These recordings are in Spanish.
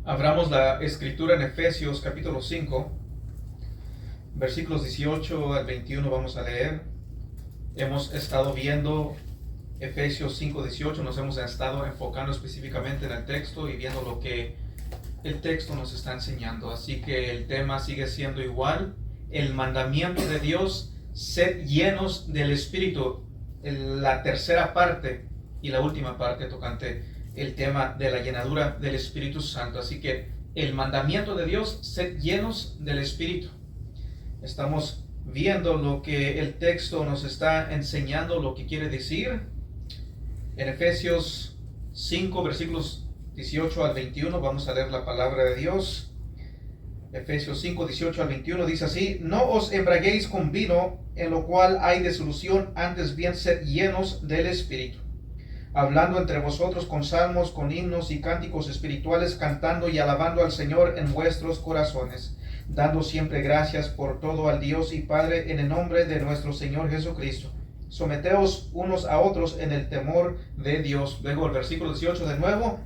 Abramos la escritura en Efesios capítulo 5, versículos 18 al 21 vamos a leer. Hemos estado viendo Efesios 5, 18, nos hemos estado enfocando específicamente en el texto y viendo lo que el texto nos está enseñando. Así que el tema sigue siendo igual, el mandamiento de Dios, ser llenos del Espíritu, la tercera parte y la última parte tocante el tema de la llenadura del Espíritu Santo. Así que el mandamiento de Dios, ser llenos del Espíritu. Estamos viendo lo que el texto nos está enseñando, lo que quiere decir. En Efesios 5, versículos 18 al 21, vamos a leer la palabra de Dios. Efesios 5, 18 al 21 dice así: No os embriaguéis con vino, en lo cual hay disolución, antes bien sed llenos del Espíritu, hablando entre vosotros con salmos, con himnos y cánticos espirituales, cantando y alabando al Señor en vuestros corazones, dando siempre gracias por todo al Dios y Padre en el nombre de nuestro Señor Jesucristo. Someteos unos a otros en el temor de Dios. Luego el versículo 18 de nuevo: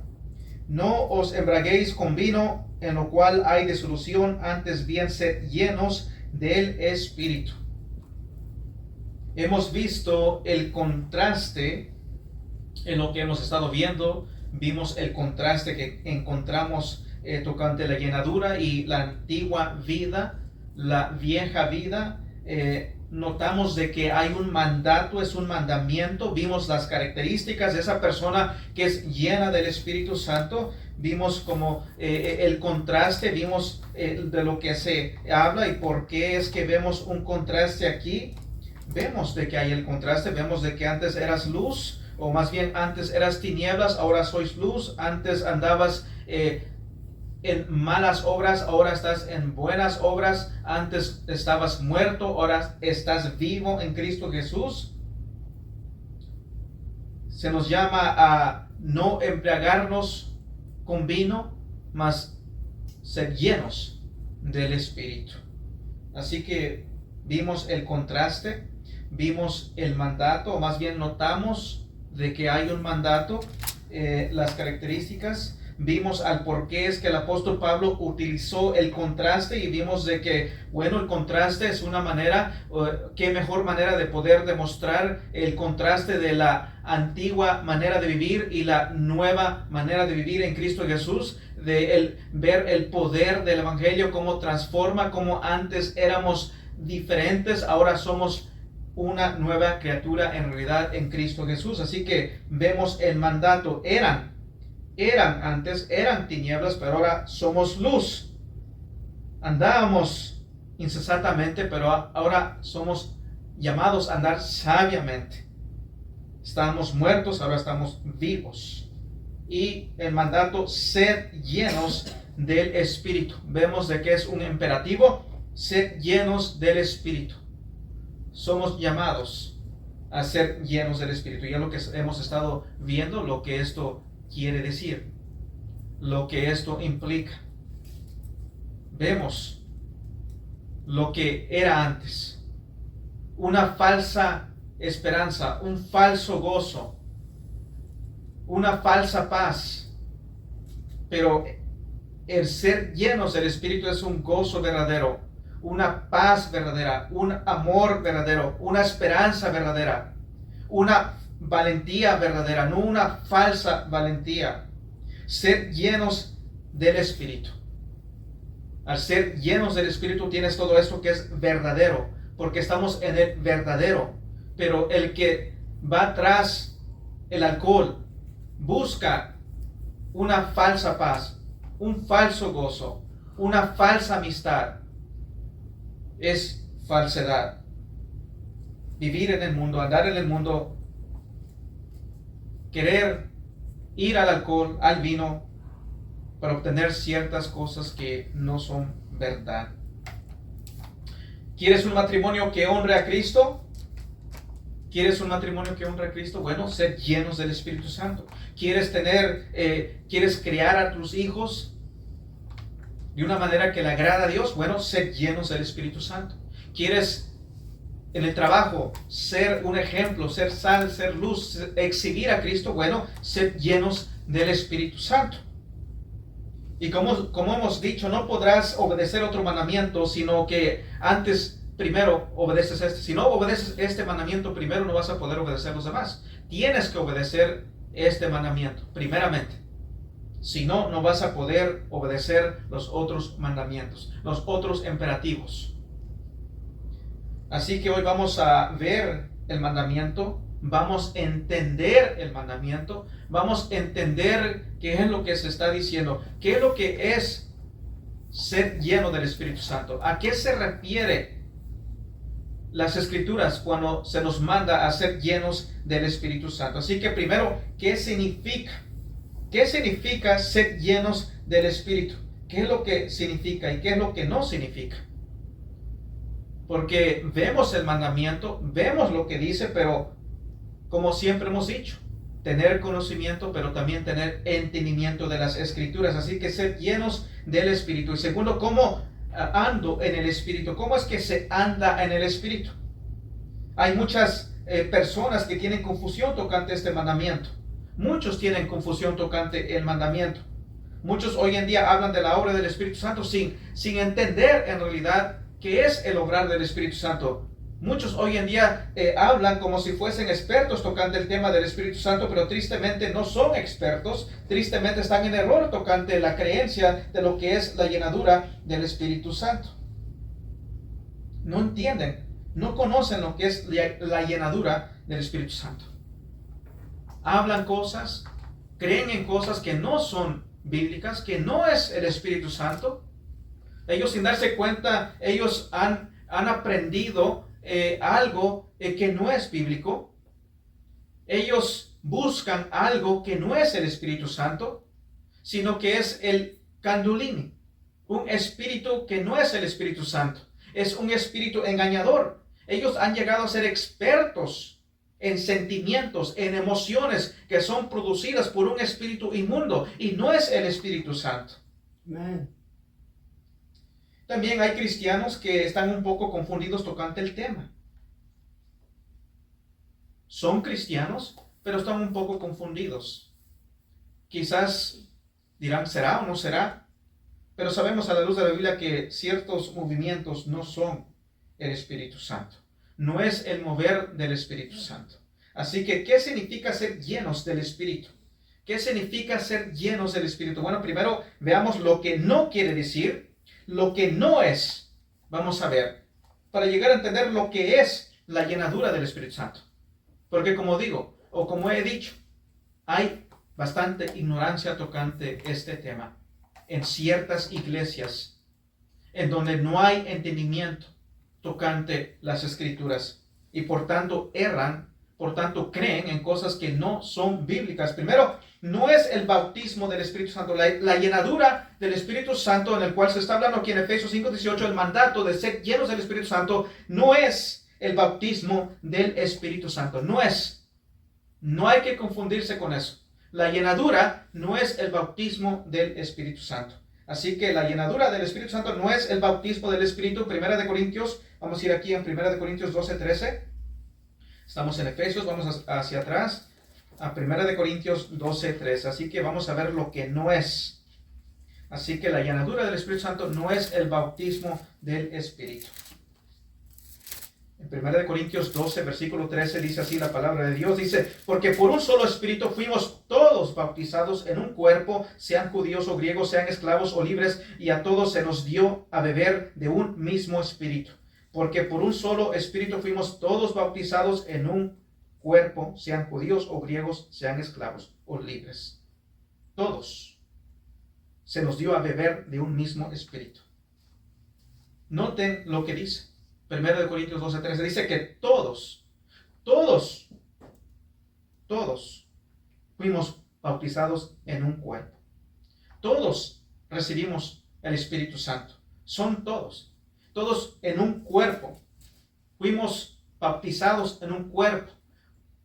No os embriaguéis con vino, en lo cual hay disolución, antes bien sed llenos del Espíritu. Hemos visto el contraste en lo que hemos estado viendo. Vimos el contraste que encontramos tocante la llenadura y la antigua vida, la vieja vida. Notamos de que hay un mandato, es un mandamiento. Vimos las características de esa persona que es llena del Espíritu Santo. Vimos como el contraste, vimos de lo que se habla y por qué es que vemos un contraste aquí. Vemos de que hay el contraste, vemos de que antes eras luz, o más bien antes eras tinieblas, ahora sois luz. Antes andabas en malas obras, ahora estás en buenas obras. Antes estabas muerto, ahora estás vivo en Cristo Jesús. Se nos llama a no embriagarnos con vino, mas ser llenos del Espíritu. Así que vimos el contraste, vimos el mandato, o más bien notamos de que hay un mandato, las características. Vimos al por qué es que el apóstol Pablo utilizó el contraste y vimos de que, bueno, el contraste es una manera, qué mejor manera de poder demostrar el contraste de la antigua manera de vivir y la nueva manera de vivir en Cristo Jesús, de ver el poder del Evangelio, cómo transforma, cómo antes éramos diferentes, ahora somos una nueva criatura en realidad en Cristo Jesús. Así que vemos el mandato, eran antes, eran tinieblas, pero ahora somos luz. Andábamos incesantemente, pero ahora somos llamados a andar sabiamente. Estábamos muertos, ahora estamos vivos. Y el mandato, ser llenos del Espíritu. Vemos de que es un imperativo, ser llenos del Espíritu. Somos llamados a ser llenos del Espíritu. Ya lo que hemos estado viendo, lo que esto quiere decir, lo que esto implica. Vemos lo que era antes, una falsa esperanza, un falso gozo, una falsa paz, pero el ser llenos del Espíritu es un gozo verdadero, una paz verdadera, un amor verdadero, una esperanza verdadera, una valentía verdadera, no una falsa valentía. Ser llenos del Espíritu. Al ser llenos del Espíritu tienes todo esto que es verdadero, porque estamos en el verdadero. Pero el que va tras el alcohol busca una falsa paz, un falso gozo, una falsa amistad. Es falsedad. Vivir en el mundo, andar en el mundo, querer ir al alcohol, al vino, para obtener ciertas cosas que no son verdad. ¿Quieres un matrimonio que honre a Cristo? ¿Quieres un matrimonio que honre a Cristo? Bueno, ser llenos del Espíritu Santo. ¿Quieres criar a tus hijos de una manera que le agrada a Dios? Bueno, ser llenos del Espíritu Santo. ¿Quieres en el trabajo ser un ejemplo, ser sal, ser luz, exhibir a Cristo? Bueno, ser llenos del Espíritu Santo. Y como hemos dicho, no podrás obedecer otro mandamiento, sino que antes primero obedeces este. Si no obedeces este mandamiento primero, no vas a poder obedecer los demás. Tienes que obedecer este mandamiento primeramente. Si no, no vas a poder obedecer los otros mandamientos, los otros imperativos. Así que hoy vamos a ver el mandamiento, vamos a entender el mandamiento, vamos a entender qué es lo que se está diciendo, qué es lo que es ser lleno del Espíritu Santo, a qué se refiere las Escrituras cuando se nos manda a ser llenos del Espíritu Santo. Así que primero, ¿qué significa? ¿Qué significa ser llenos del Espíritu? ¿Qué es lo que significa y qué es lo que no significa? Porque vemos el mandamiento, vemos lo que dice, pero como siempre hemos dicho, tener conocimiento, pero también tener entendimiento de las Escrituras. Así que ser llenos del Espíritu. Y segundo, ¿cómo ando en el Espíritu? ¿Cómo es que se anda en el Espíritu? Hay muchas personas que tienen confusión tocante este mandamiento. Muchos tienen confusión tocante el mandamiento. Muchos hoy en día hablan de la obra del Espíritu Santo sin entender en realidad qué es el obrar del Espíritu Santo. Muchos hoy en día hablan como si fuesen expertos tocante el tema del Espíritu Santo, pero tristemente no son expertos, tristemente están en error tocante la creencia de lo que es la llenadura del Espíritu Santo. No entienden, no conocen lo que es la llenadura del Espíritu Santo. Hablan cosas, creen en cosas que no son bíblicas, que no es el Espíritu Santo. Ellos sin darse cuenta, ellos han aprendido algo que no es bíblico. Ellos buscan algo que no es el Espíritu Santo, sino que es el Kundalini, un espíritu que no es el Espíritu Santo. Es un espíritu engañador. Ellos han llegado a ser expertos en sentimientos, en emociones que son producidas por un espíritu inmundo y no es el Espíritu Santo. Amén. También hay cristianos que están un poco confundidos tocante el tema. Son cristianos, pero están un poco confundidos. Quizás dirán, ¿será o no será? Pero sabemos a la luz de la Biblia que ciertos movimientos no son el Espíritu Santo. No es el mover del Espíritu Santo. Así que, ¿qué significa ser llenos del Espíritu? ¿Qué significa ser llenos del Espíritu? Bueno, primero veamos lo que no quiere decir, lo que no es. Vamos a ver, para llegar a entender lo que es la llenadura del Espíritu Santo. Porque como digo, o como he dicho, hay bastante ignorancia tocante este tema en ciertas iglesias en donde no hay entendimiento tocante las Escrituras y por tanto erran, por tanto creen en cosas que no son bíblicas. Primero, no es el bautismo del Espíritu Santo, la llenadura del Espíritu Santo en el cual se está hablando aquí en Efesios 5:18, el mandato de ser llenos del Espíritu Santo, no es el bautismo del Espíritu Santo, no es. No hay que confundirse con eso. La llenadura no es el bautismo del Espíritu Santo. Así que la llenadura del Espíritu Santo no es el bautismo del Espíritu. Primera de Corintios, vamos a ir aquí en Primera de Corintios 12:13. Estamos en Efesios, vamos hacia atrás a Primera de Corintios 12:13. Así que vamos a ver lo que no es. Así que la llenadura del Espíritu Santo no es el bautismo del Espíritu. En 1 Corintios 12, versículo 13 dice así la palabra de Dios. Dice, porque por un solo espíritu fuimos todos bautizados en un cuerpo, sean judíos o griegos, sean esclavos o libres, y a todos se nos dio a beber de un mismo espíritu. Porque por un solo espíritu fuimos todos bautizados en un cuerpo, sean judíos o griegos, sean esclavos o libres. Todos se nos dio a beber de un mismo espíritu. Noten lo que dice. 1 Corintios 12:13 dice que todos fuimos bautizados en un cuerpo. Todos recibimos el Espíritu Santo. Son todos en un cuerpo. Fuimos bautizados en un cuerpo.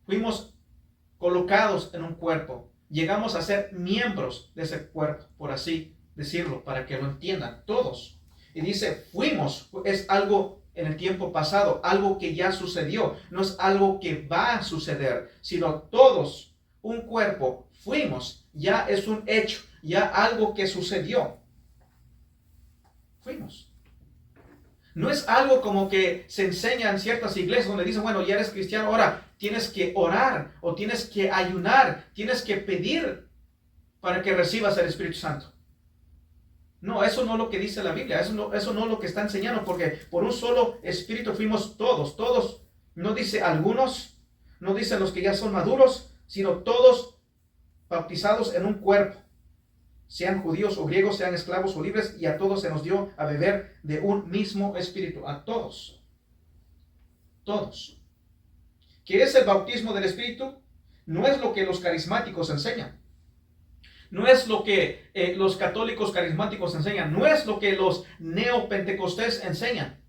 Fuimos colocados en un cuerpo. Llegamos a ser miembros de ese cuerpo, por así decirlo, para que lo entiendan todos. Y dice, fuimos, es algo en el tiempo pasado, algo que ya sucedió, no es algo que va a suceder, sino todos, un cuerpo, fuimos, ya es un hecho, ya algo que sucedió. Fuimos. No es algo como que se enseña en ciertas iglesias donde dicen, bueno, ya eres cristiano, ahora tienes que orar o tienes que ayunar, tienes que pedir para que recibas el Espíritu Santo. No, eso no es lo que dice la Biblia, eso no es lo que está enseñando, porque por un solo Espíritu fuimos todos, no dice algunos, no dice los que ya son maduros, sino todos bautizados en un cuerpo, sean judíos o griegos, sean esclavos o libres, y a todos se nos dio a beber de un mismo Espíritu, a todos. Todos. ¿Qué es el bautismo del Espíritu? No es lo que los carismáticos enseñan. No es lo que los católicos carismáticos enseñan. No es lo que los neopentecostés enseñan,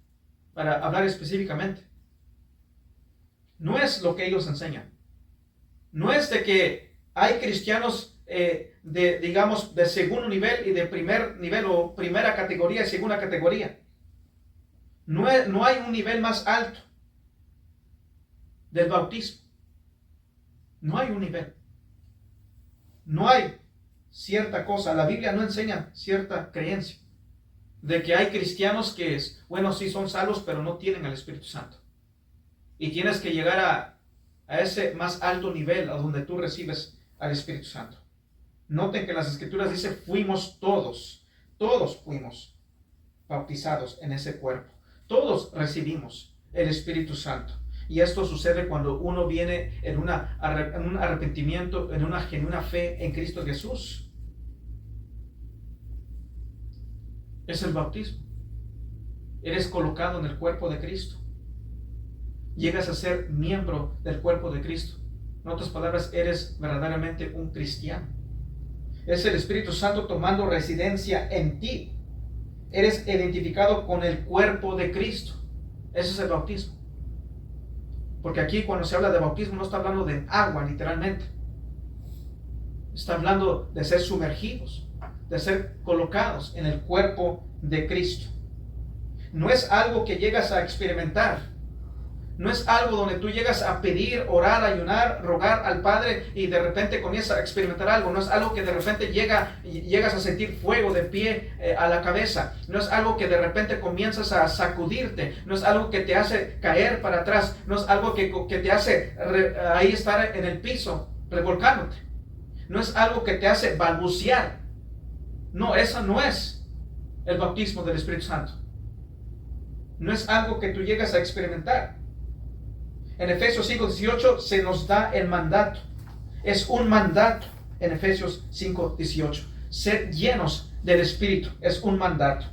para hablar específicamente. No es lo que ellos enseñan. No es de que hay cristianos de segundo nivel y de primer nivel, o primera categoría y segunda categoría. No hay un nivel más alto del bautismo. No hay un nivel. No hay cierta cosa. La Biblia no enseña cierta creencia de que hay cristianos que sí son salvos, pero no tienen el Espíritu Santo. Y tienes que llegar a ese más alto nivel a donde tú recibes al Espíritu Santo. Noten que las Escrituras dice fuimos todos fuimos bautizados en ese cuerpo. Todos recibimos el Espíritu Santo. Y esto sucede cuando uno viene en un arrepentimiento, en una genuina fe en Cristo Jesús. Es el bautismo. Eres colocado en el cuerpo de Cristo. Llegas a ser miembro del cuerpo de Cristo. En otras palabras, eres verdaderamente un cristiano. Es el Espíritu Santo tomando residencia en ti. Eres identificado con el cuerpo de Cristo. Ese es el bautismo. Porque aquí cuando se habla de bautismo no está hablando de agua literalmente. Está hablando de ser sumergidos, de ser colocados en el cuerpo de Cristo. No es algo que llegas a experimentar. No es algo donde tú llegas a pedir, orar, ayunar, rogar al Padre y de repente comienzas a experimentar algo. No es algo que de repente llegas a sentir fuego de pie a la cabeza. No es algo que de repente comienzas a sacudirte. No es algo que te hace caer para atrás. No es algo que te hace ahí estar en el piso revolcándote. No es algo que te hace balbucear. No, eso no es el bautismo del Espíritu Santo. No es algo que tú llegas a experimentar. En Efesios 5:18 se nos da el mandato. Es un mandato en Efesios 5:18. Ser llenos del Espíritu es un mandato.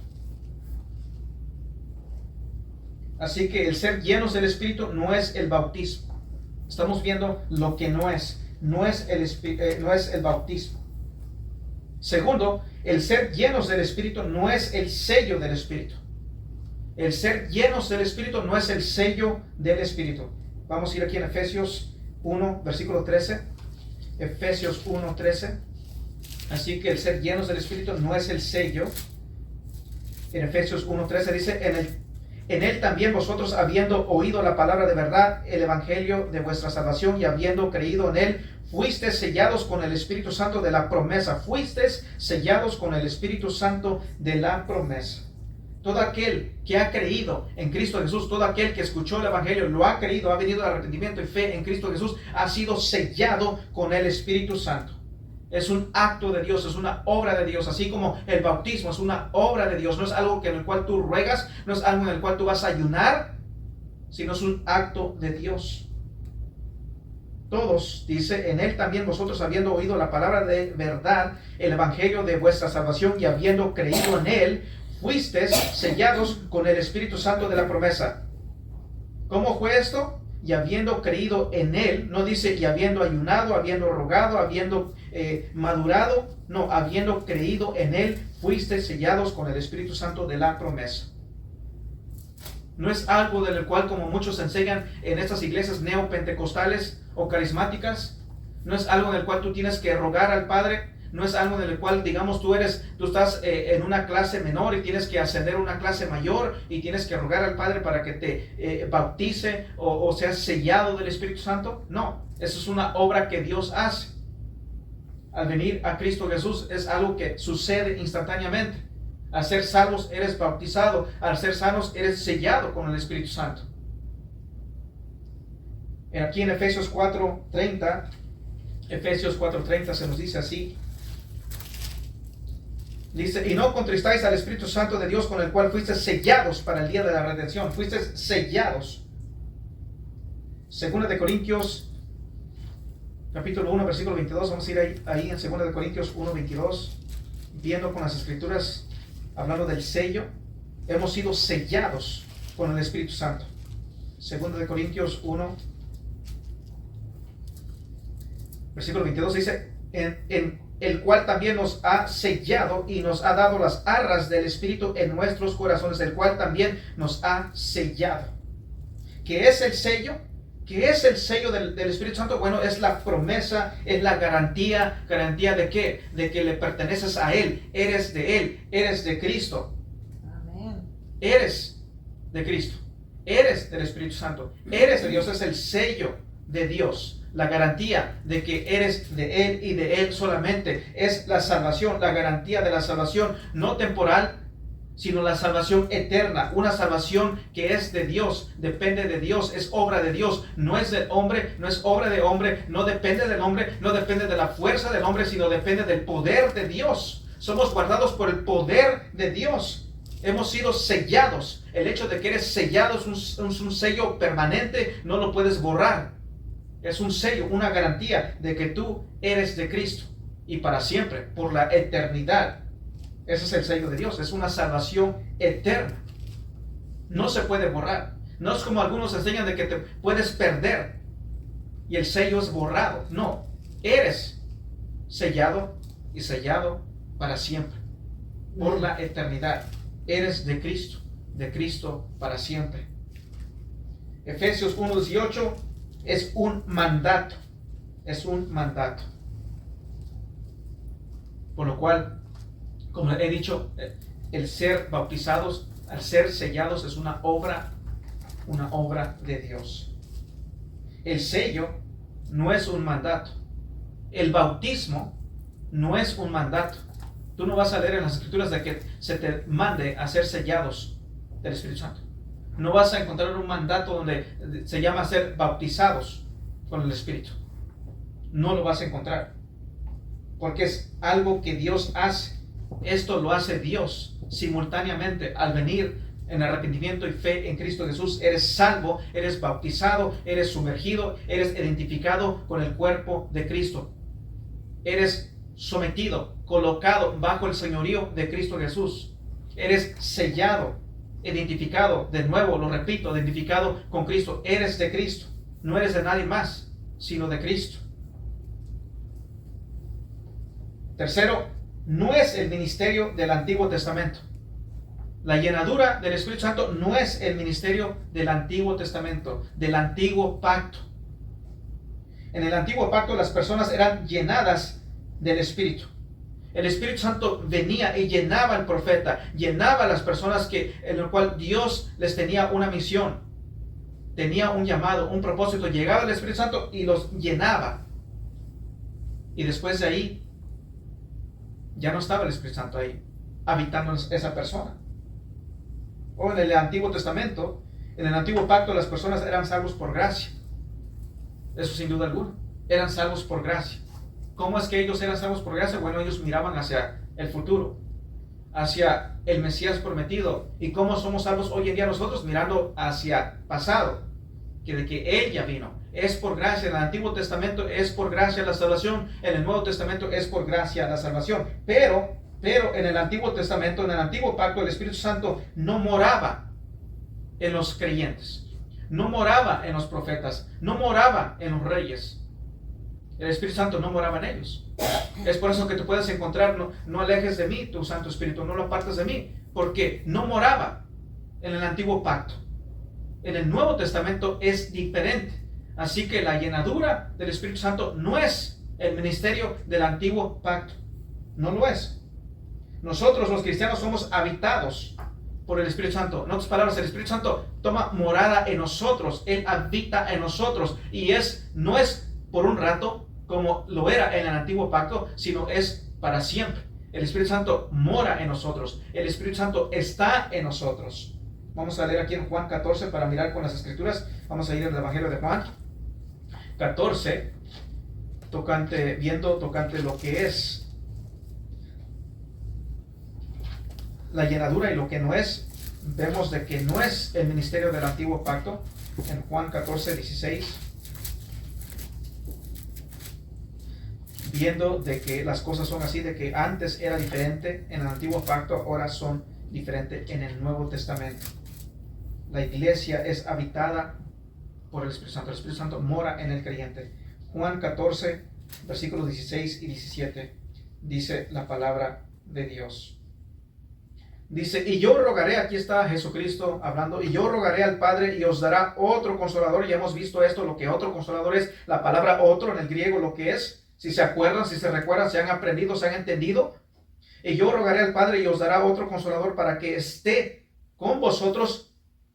Así que el ser llenos del Espíritu no es el bautismo. Estamos viendo lo que no es. No es el bautismo. Segundo, el ser llenos del Espíritu no es el sello del Espíritu. El ser llenos del Espíritu no es el sello del Espíritu. Vamos a ir aquí en Efesios 1, versículo 13. Efesios 1, 13. Así que el ser llenos del Espíritu no es el sello. En Efesios 1, 13 dice, en él también vosotros, habiendo oído la palabra de verdad, el evangelio de vuestra salvación, y habiendo creído en él, fuisteis sellados con el Espíritu Santo de la promesa. Fuisteis sellados con el Espíritu Santo de la promesa. Todo aquel que ha creído en Cristo Jesús, todo aquel que escuchó el evangelio, lo ha creído, ha venido al arrepentimiento y fe en Cristo Jesús, ha sido sellado con el Espíritu Santo. Es un acto de Dios, es una obra de Dios, así como el bautismo es una obra de Dios. No es algo en el cual tú ruegas, no es algo en el cual tú vas a ayunar, sino es un acto de Dios. Todos, dice, en él también vosotros, habiendo oído la palabra de verdad, el evangelio de vuestra salvación, y habiendo creído en él, fuisteis sellados con el Espíritu Santo de la promesa. ¿Cómo fue esto? Y habiendo creído en él, no dice y habiendo ayunado, habiendo rogado, habiendo madurado, no, habiendo creído en él, fuisteis sellados con el Espíritu Santo de la promesa. No es algo del cual, como muchos enseñan en estas iglesias neopentecostales o carismáticas, no es algo en el cual tú tienes que rogar al Padre. No es algo en el cual, digamos, tú estás en una clase menor y tienes que ascender a una clase mayor y tienes que rogar al Padre para que te bautice o seas sellado del Espíritu Santo. No, eso es una obra que Dios hace. al venir a Cristo Jesús es algo que sucede instantáneamente. Al ser salvos eres bautizado, al ser sanos eres sellado con el Espíritu Santo. Aquí en Efesios 4:30 se nos dice así. Dice, y no contristáis al Espíritu Santo de Dios, con el cual fuisteis sellados para el día de la redención. Fuisteis sellados. Segunda de Corintios, capítulo 1, versículo 22. Vamos a ir ahí en Segunda de Corintios 1, 22. Viendo con las Escrituras, hablando del sello. Hemos sido sellados con el Espíritu Santo. Segunda de Corintios 1, versículo 22 dice, en el cual también nos ha sellado y nos ha dado las arras del Espíritu en nuestros corazones, el cual también nos ha sellado. ¿Qué es el sello? ¿Qué es el sello del Espíritu Santo? Bueno, es la promesa, es la garantía. ¿Garantía de qué? De que le perteneces a Él, eres de Él, eres de Cristo. Amén. Eres de Cristo, eres del Espíritu Santo, eres de Dios, es el sello de Dios. La garantía de que eres de Él y de Él solamente es la salvación, la garantía de la salvación no temporal, sino la salvación eterna, una salvación que es de Dios, depende de Dios, es obra de Dios, no es del hombre, no es obra de hombre, no depende del hombre, no depende de la fuerza del hombre, sino depende del poder de Dios. Somos guardados por el poder de Dios. Hemos sido sellados. El hecho de que eres sellado es un sello permanente, no lo puedes borrar. Es un sello, una garantía de que tú eres de Cristo y para siempre, por la eternidad. Ese es el sello de Dios, es una salvación eterna. No se puede borrar. No es como algunos enseñan de que te puedes perder y el sello es borrado. No, eres sellado y sellado para siempre, por la eternidad. Eres de Cristo para siempre. Efesios 1:18 es un mandato, es un mandato. Por lo cual, como he dicho, el ser bautizados, al ser sellados es una obra de Dios. El sello no es un mandato. El bautismo no es un mandato. Tú no vas a leer en las Escrituras de que se te mande a ser sellados del Espíritu Santo. No vas a encontrar un mandato donde se llama ser bautizados con el Espíritu. No lo vas a encontrar. Porque es algo que Dios hace. Esto lo hace Dios simultáneamente al venir en arrepentimiento y fe en Cristo Jesús. Eres salvo, eres bautizado, eres sumergido, eres identificado con el cuerpo de Cristo. Eres sometido, colocado bajo el señorío de Cristo Jesús. Eres sellado, identificado, de nuevo lo repito, identificado con Cristo. Eres de Cristo, no eres de nadie más, sino de Cristo. Tercero, no es el ministerio del Antiguo Testamento. La llenadura del Espíritu Santo no es el ministerio del Antiguo Testamento, del Antiguo Pacto. En el Antiguo Pacto las personas eran llenadas del Espíritu. El Espíritu Santo venía y llenaba al profeta, llenaba a las personas en el cual Dios les tenía una misión, tenía un llamado, un propósito. Llegaba el Espíritu Santo y los llenaba. Y después de ahí, ya no estaba el Espíritu Santo ahí, habitando esa persona. O en el Antiguo Testamento, en el Antiguo Pacto, las personas eran salvos por gracia. Eso sin duda alguna. Eran salvos por gracia. ¿Cómo es que ellos eran salvos por gracia? Bueno, ellos miraban hacia el futuro, hacia el Mesías prometido. ¿Y cómo somos salvos hoy en día nosotros? Mirando hacia pasado, que de que Él ya vino. Es por gracia. En el Antiguo Testamento es por gracia la salvación. En el Nuevo Testamento es por gracia la salvación. Pero en el Antiguo Testamento, en el Antiguo Pacto, el Espíritu Santo no moraba en los creyentes. No moraba en los profetas. No moraba en los reyes. El Espíritu Santo no moraba en ellos. Es por eso que tú puedes encontrar, no alejes de mí tu Santo Espíritu, no lo apartes de mí, porque no moraba en el Antiguo Pacto. En el Nuevo Testamento es diferente. Así que la llenadura del Espíritu Santo no es el ministerio del Antiguo Pacto. No lo es. Nosotros los cristianos somos habitados por el Espíritu Santo. En otras palabras, el Espíritu Santo toma morada en nosotros. Él habita en nosotros. Y no es por un rato, como lo era en el antiguo pacto, sino es para siempre. El Espíritu Santo mora en nosotros. El Espíritu Santo está en nosotros. Vamos a leer aquí en Juan 14 para mirar con las escrituras. Vamos a ir al Evangelio de Juan 14, tocante lo que es la llenadura y lo que no es. Vemos de que no es el ministerio del antiguo pacto. En Juan 14, 16. Viendo de que las cosas son así, de que antes era diferente en el antiguo pacto, ahora son diferentes en el Nuevo Testamento. La iglesia es habitada por el Espíritu Santo. El Espíritu Santo mora en el creyente. Juan 14, versículos 16 y 17, dice la palabra de Dios. Dice, y yo rogaré, aquí está Jesucristo hablando, y yo rogaré al Padre y os dará otro consolador. Ya hemos visto esto, lo que otro consolador es, la palabra otro en el griego, lo que es. Si se acuerdan, si se recuerdan, si han aprendido, se han entendido. Y yo rogaré al Padre y os dará otro consolador para que esté con vosotros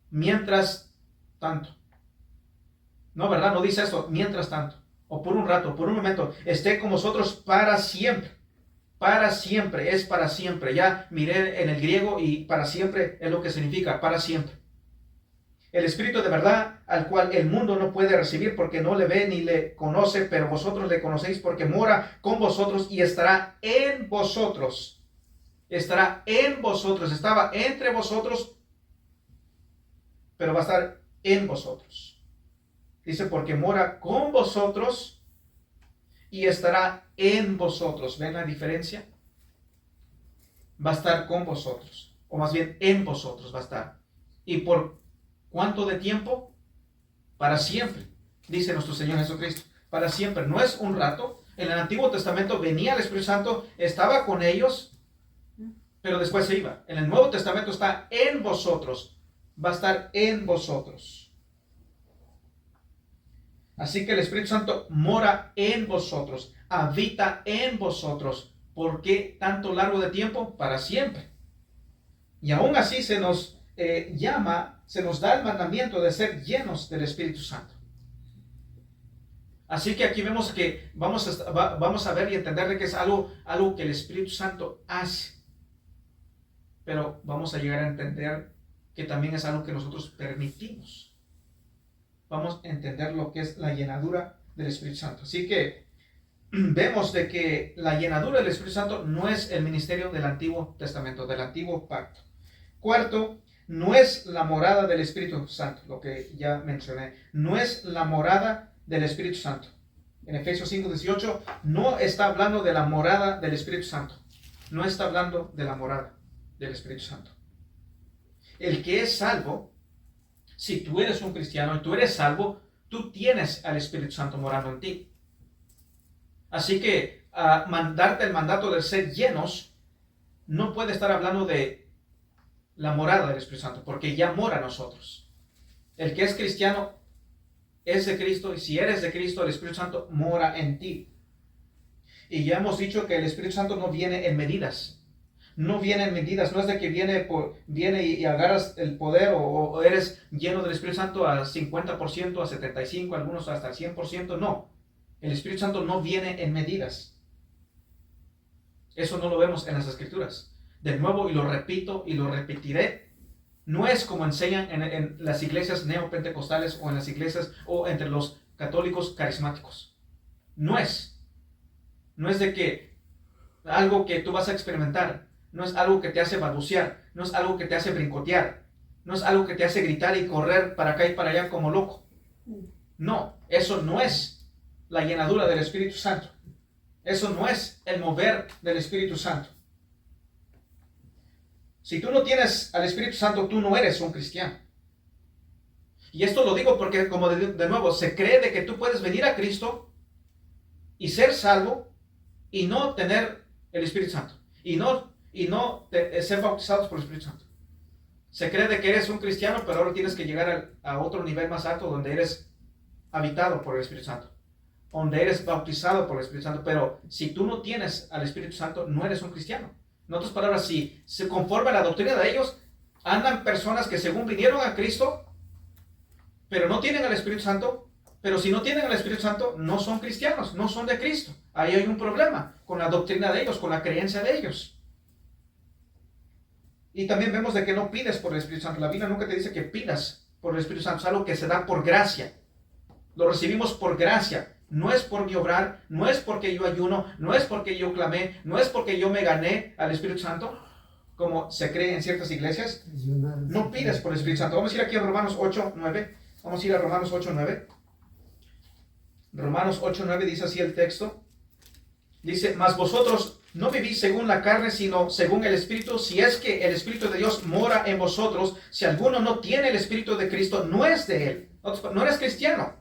mientras tanto. No, ¿verdad? No dice eso, mientras tanto. O por un rato, por un momento. Esté con vosotros para siempre. Para siempre, es para siempre. Ya miré en el griego y para siempre es lo que significa, para siempre. El Espíritu de verdad, al cual el mundo no puede recibir porque no le ve ni le conoce, pero vosotros le conocéis porque mora con vosotros y estará en vosotros. Estará en vosotros. Estaba entre vosotros, pero va a estar en vosotros. Dice, porque mora con vosotros y estará en vosotros. ¿Ven la diferencia? Va a estar con vosotros, o más bien en vosotros va a estar. ¿Y por cuánto de tiempo? Para siempre, dice nuestro Señor Jesucristo. Para siempre, no es un rato. En el Antiguo Testamento venía el Espíritu Santo, estaba con ellos, pero después se iba. En el Nuevo Testamento está en vosotros, va a estar en vosotros. Así que el Espíritu Santo mora en vosotros, habita en vosotros. ¿Por qué tanto largo de tiempo? Para siempre. Y aún así se nos se nos da el mandamiento de ser llenos del Espíritu Santo. Así que aquí vemos que vamos a ver y entender de que es algo que el Espíritu Santo hace. Pero vamos a llegar a entender que también es algo que nosotros permitimos. Vamos a entender lo que es la llenadura del Espíritu Santo. Así que vemos de que la llenadura del Espíritu Santo no es el ministerio del Antiguo Testamento, del Antiguo Pacto. Cuarto, no es la morada del Espíritu Santo, lo que ya mencioné. No es la morada del Espíritu Santo. En Efesios 5:18 no está hablando de la morada del Espíritu Santo. No está hablando de la morada del Espíritu Santo. El que es salvo, si tú eres un cristiano y tú eres salvo, tú tienes al Espíritu Santo morando en ti. Así que darte el mandato de ser llenos no puede estar hablando de la morada del Espíritu Santo, porque ya mora en nosotros. El que es cristiano es de Cristo, y si eres de Cristo, el Espíritu Santo mora en ti. Y ya hemos dicho que el Espíritu Santo no viene en medidas. No viene en medidas, no es de que viene y agarras el poder o eres lleno del Espíritu Santo a 50%, a 75%, algunos hasta el 100%, no. El Espíritu Santo no viene en medidas. Eso no lo vemos en las Escrituras. De nuevo, y lo repito y lo repetiré, no es como enseñan en las iglesias neopentecostales o en las iglesias o entre los católicos carismáticos. No es de que algo que tú vas a experimentar, no es algo que te hace balbucear, no es algo que te hace brincotear, no es algo que te hace gritar y correr para acá y para allá como loco. No, eso no es la llenadura del Espíritu Santo. Eso no es el mover del Espíritu Santo. Si tú no tienes al Espíritu Santo, tú no eres un cristiano. Y esto lo digo porque, como de nuevo, se cree de que tú puedes venir a Cristo y ser salvo y no tener el Espíritu Santo. Y no ser bautizados por el Espíritu Santo. Se cree de que eres un cristiano, pero ahora tienes que llegar a otro nivel más alto donde eres habitado por el Espíritu Santo, donde eres bautizado por el Espíritu Santo. Pero si tú no tienes al Espíritu Santo, no eres un cristiano. En otras palabras, si se conforme a la doctrina de ellos, andan personas que según vinieron a Cristo, pero no tienen al Espíritu Santo, Pero si no tienen el Espíritu Santo, no son cristianos, no son de Cristo. Ahí hay un problema con la doctrina de ellos, con la creencia de ellos. Y también vemos de que no pides por el Espíritu Santo. La Biblia nunca te dice que pidas por el Espíritu Santo. Es algo que se da por gracia. Lo recibimos por gracia. No es por mi obrar, no es porque yo ayuno, no es porque yo clamé, no es porque yo me gané al Espíritu Santo, como se cree en ciertas iglesias. No pides por el Espíritu Santo. Vamos a ir aquí a Romanos 8, 9. Vamos a ir a Romanos 8, 9. Romanos 8, 9 dice así el texto. Dice, mas vosotros no vivís según la carne, sino según el Espíritu, si es que el Espíritu de Dios mora en vosotros. Si alguno no tiene el Espíritu de Cristo, no es de él. No eres cristiano.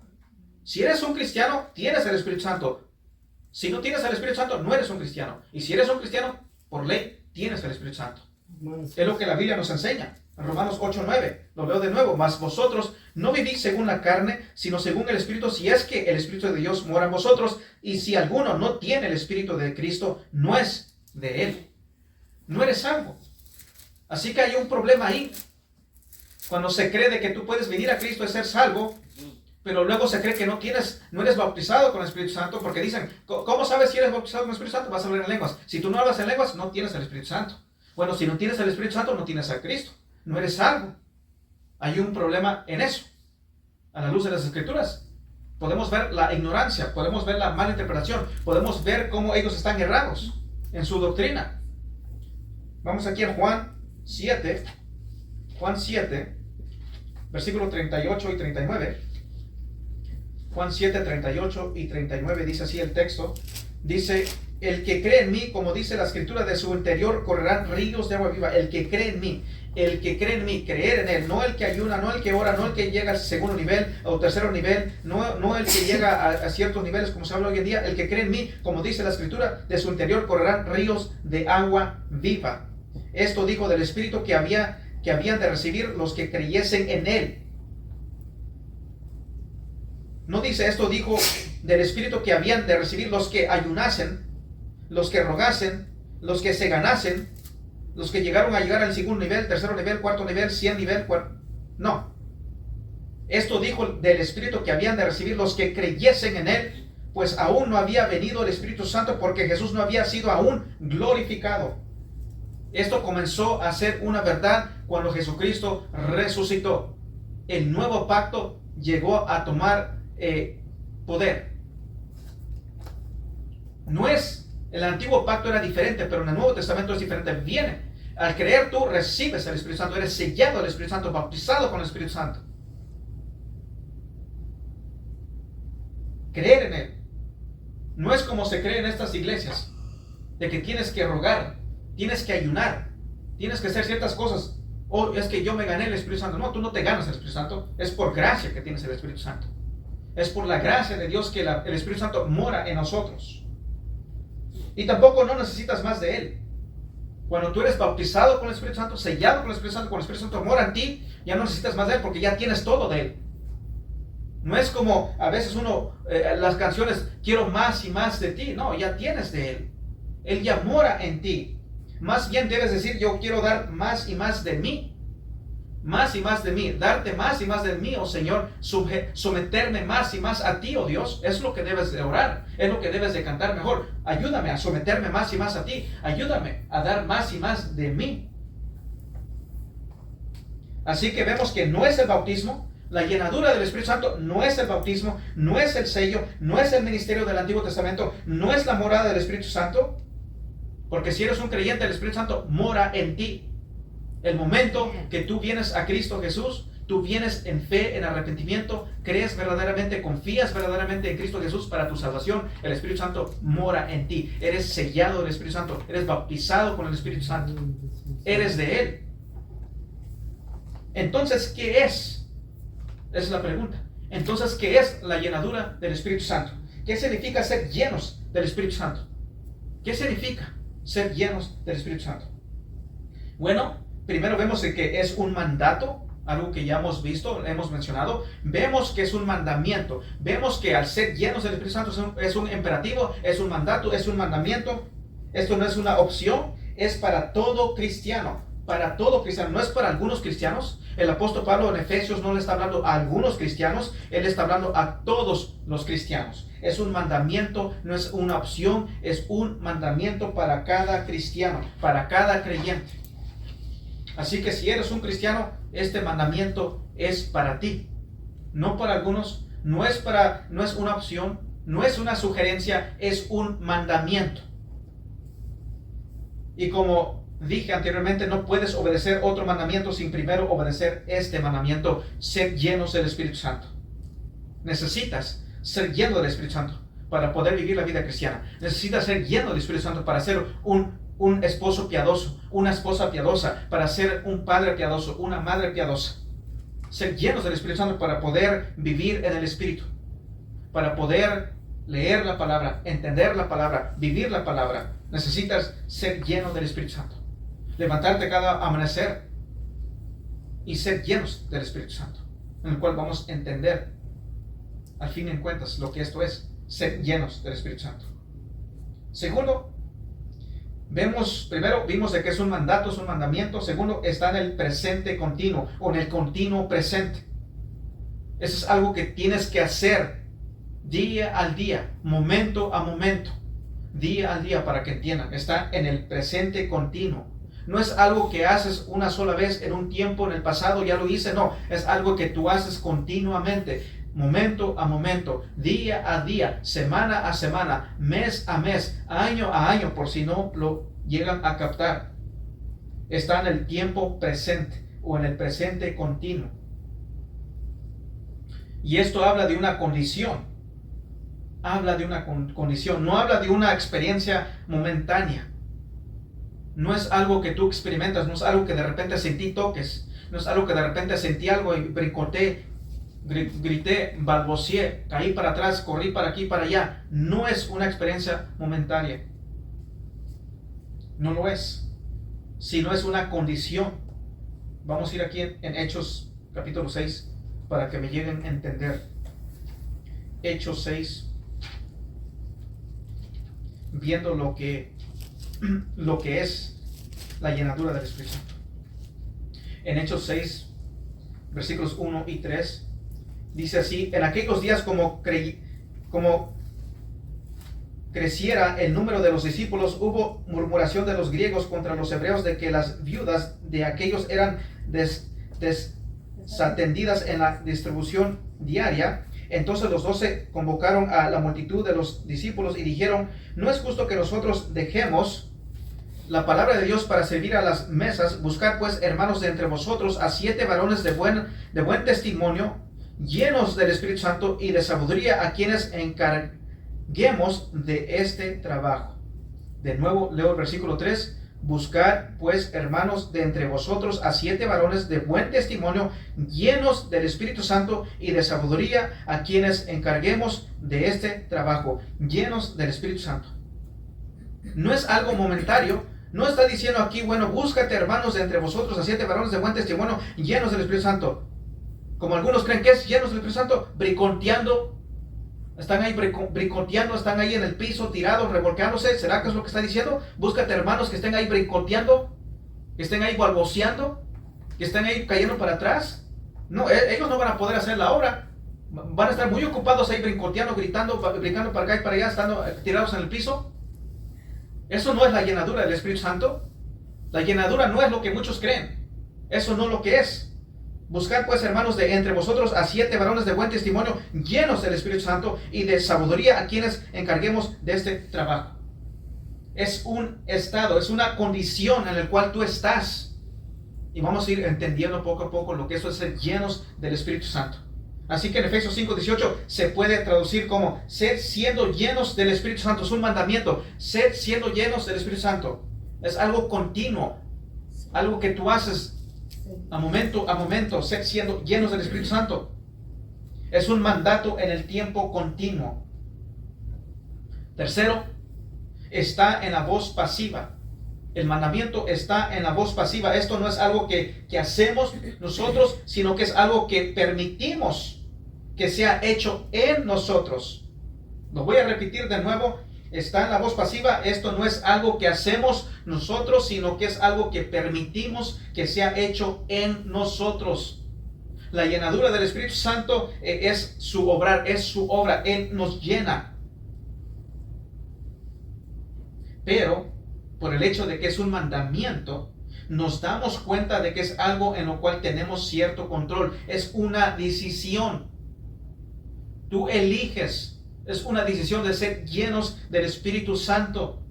Si eres un cristiano, tienes el Espíritu Santo. Si no tienes el Espíritu Santo, no eres un cristiano. Y si eres un cristiano, por ley, tienes el Espíritu Santo. Es lo que la Biblia nos enseña. En Romanos 8, 9, lo leo de nuevo. Mas vosotros no vivís según la carne, sino según el Espíritu, si es que el Espíritu de Dios mora en vosotros. Y si alguno no tiene el Espíritu de Cristo, no es de él. No eres salvo. Así que hay un problema ahí. Cuando se cree de que tú puedes venir a Cristo y ser salvo, pero luego se cree que no eres bautizado con el Espíritu Santo, porque dicen, ¿cómo sabes si eres bautizado con el Espíritu Santo? Vas a hablar en lenguas. Si tú no hablas en lenguas, no tienes el Espíritu Santo. Bueno, si no tienes el Espíritu Santo, no tienes a Cristo. No eres salvo. Hay un problema en eso. A la luz de las Escrituras, podemos ver la ignorancia, podemos ver la mala interpretación, podemos ver cómo ellos están errados en su doctrina. Vamos aquí a Juan 7, versículo 38 y 39. Juan 7, 38 y 39 dice así el texto. Dice, el que cree en mí, como dice la Escritura, de su interior correrán ríos de agua viva. El que cree en mí, creer en él, no el que ayuna, no el que ora, no el que llega al segundo nivel o tercer nivel, no el que llega a ciertos niveles como se habla hoy en día. El que cree en mí, como dice la Escritura, de su interior correrán ríos de agua viva. Esto dijo del Espíritu que habían de recibir los que creyesen en él. No dice esto, dijo del Espíritu que habían de recibir los que ayunasen, los que rogasen, los que se ganasen, los que llegaron a llegar al segundo nivel, tercer nivel, cuarto nivel, 100 nivel. No. Esto dijo del Espíritu que habían de recibir los que creyesen en él, pues aún no había venido el Espíritu Santo porque Jesús no había sido aún glorificado. Esto comenzó a ser una verdad cuando Jesucristo resucitó. El nuevo pacto llegó a tomar poder. No es, el antiguo pacto era diferente, pero en el Nuevo Testamento es diferente. Viene, al creer tú recibes el Espíritu Santo, eres sellado del Espíritu Santo, bautizado con el Espíritu Santo. Creer en él. No es como se cree en estas iglesias, de que tienes que rogar, tienes que ayunar, tienes que hacer ciertas cosas. Oh, es que yo me gané el Espíritu Santo. No, tú no te ganas el Espíritu Santo, es por gracia que tienes el Espíritu Santo. Es por la gracia de Dios que el Espíritu Santo mora en nosotros. Y tampoco no necesitas más de él. Cuando tú eres bautizado con el Espíritu Santo, sellado con el Espíritu Santo, cuando el Espíritu Santo mora en ti, ya no necesitas más de él porque ya tienes todo de él. No es como a veces las canciones, quiero más y más de ti. No, ya tienes de él. Él ya mora en ti. Más bien debes decir, yo quiero dar más y más de mí. Más y más de mí, darte más y más de mí, oh Señor, someterme más y más a ti, oh Dios. Es lo que debes de orar, es lo que debes de cantar mejor. Ayúdame a someterme más y más a ti, ayúdame a dar más y más de mí. Así que vemos que no es el bautismo, la llenadura del Espíritu Santo no es el bautismo, no es el sello, no es el ministerio del Antiguo Testamento, no es la morada del Espíritu Santo, porque si eres un creyente, el Espíritu Santo mora en ti. El momento que tú vienes a Cristo Jesús, tú vienes en fe, en arrepentimiento, crees verdaderamente, confías verdaderamente en Cristo Jesús para tu salvación, el Espíritu Santo mora en ti. Eres sellado del Espíritu Santo, eres bautizado con el Espíritu Santo, eres de Él. Entonces, ¿qué es? Esa es la pregunta. Entonces, ¿qué es la llenadura del Espíritu Santo? ¿Qué significa ser llenos del Espíritu Santo? ¿Qué significa ser llenos del Espíritu Santo? Bueno, primero vemos que es un mandato, algo que ya hemos visto, hemos mencionado. Vemos que es un mandamiento. Vemos que al ser llenos del Espíritu Santo es un imperativo, es un mandato, es un mandamiento. Esto no es una opción, es para todo cristiano. para todo cristiano, no es para algunos cristianos. El apóstol Pablo en Efesios no le está hablando a algunos cristianos, él está hablando a todos los cristianos. Es un mandamiento, no es una opción, es un mandamiento para cada cristiano, para cada creyente. Así que si eres un cristiano, este mandamiento es para ti, no para algunos, no es una opción, no es una sugerencia, es un mandamiento. Y como dije anteriormente, no puedes obedecer otro mandamiento sin primero obedecer este mandamiento: ser llenos del Espíritu Santo. Necesitas ser lleno del Espíritu Santo para poder vivir la vida cristiana. Necesitas ser lleno del Espíritu Santo para ser un esposo piadoso, una esposa piadosa, para ser un padre piadoso, una madre piadosa. Ser llenos del Espíritu Santo para poder vivir en el Espíritu, para poder leer la palabra, entender la palabra, vivir la palabra. Necesitas ser lleno del Espíritu Santo. Levantarte cada amanecer y ser llenos del Espíritu Santo, en el cual vamos a entender al fin de cuentas lo que esto es, ser llenos del Espíritu Santo. Segundo, primero vimos de que es un mandato, es un mandamiento. Segundo, está en el presente continuo o en el continuo presente. Eso es algo que tienes que hacer día al día, momento a momento, día al día, para que entiendan. Está en el presente continuo. No es algo que haces una sola vez en un tiempo, en el pasado ya lo hice. No, es algo que tú haces continuamente, momento a momento, día a día, semana a semana, mes a mes, año a año, por si no lo llegan a captar. Está en el tiempo presente o en el presente continuo. Y esto habla de una condición. Habla de una condición, no habla de una experiencia momentánea. No es algo que tú experimentas, no es algo que de repente sentí toques, no es algo que de repente sentí algo y brincoté, grité, balbuceé, caí para atrás, corrí para aquí, para allá. No es una experiencia momentánea. No lo es. Sino es una condición. Vamos a ir aquí en Hechos capítulo 6 para que me lleguen a entender. Hechos 6. Viendo lo que es la llenadura del Espíritu Santo. En Hechos 6, versículos 1 y 3, dice así: en aquellos días como creciera el número de los discípulos, hubo murmuración de los griegos contra los hebreos de que las viudas de aquellos eran desatendidas en la distribución diaria. Entonces los 12 convocaron a la multitud de los discípulos y dijeron: no es justo que nosotros dejemos la palabra de Dios para servir a las mesas. Buscad pues, hermanos, de entre vosotros a 7 varones de buen testimonio, llenos del Espíritu Santo y de sabiduría, a quienes encarguemos de este trabajo. De nuevo leo el versículo 3. Buscad pues, hermanos, de entre vosotros a 7 varones de buen testimonio, llenos del Espíritu Santo y de sabiduría, a quienes encarguemos de este trabajo. Llenos del Espíritu Santo. No es algo momentario. No está diciendo aquí, bueno, búscate, hermanos, de entre vosotros a 7 varones de buen testimonio, llenos del Espíritu Santo. Como algunos creen que es llenos del Espíritu Santo, briconteando. Están ahí brincoteando, están ahí en el piso, tirados, revolcándose. ¿Será que es lo que está diciendo? Búscate hermanos que estén ahí brincoteando, que estén ahí balbuceando, que estén ahí cayendo para atrás. No, ellos no van a poder hacer la obra. Van a estar muy ocupados ahí brincoteando, gritando, brincando para acá y para allá, estando tirados en el piso. Eso no es la llenadura del Espíritu Santo. La llenadura no es lo que muchos creen. Eso no es lo que es. Buscad pues, hermanos, de entre vosotros a 7 varones de buen testimonio, llenos del Espíritu Santo y de sabiduría, a quienes encarguemos de este trabajo. Es un estado, es una condición en la cual tú estás. Y vamos a ir entendiendo poco a poco lo que eso es ser llenos del Espíritu Santo. Así que en Efesios 5:18 se puede traducir como ser siendo llenos del Espíritu Santo. Es un mandamiento. Ser siendo llenos del Espíritu Santo. Es algo continuo. Algo que tú haces a momento, ser siendo llenos del Espíritu Santo. Es un mandato en el tiempo continuo. Tercero, está en la voz pasiva. El mandamiento está en la voz pasiva. Esto no es algo que hacemos nosotros, sino que es algo que permitimos que sea hecho en nosotros. Lo voy a repetir de nuevo. está en la voz pasiva, esto no es algo que hacemos nosotros, sino que es algo que permitimos que sea hecho en nosotros. La llenadura del Espíritu Santo es su obrar, es su obra. Él nos llena. Pero por el hecho de que es un mandamiento, nos damos cuenta de que es algo en lo cual tenemos cierto control. Es una decisión. Tú eliges. Es una decisión de ser llenos del Espíritu Santo.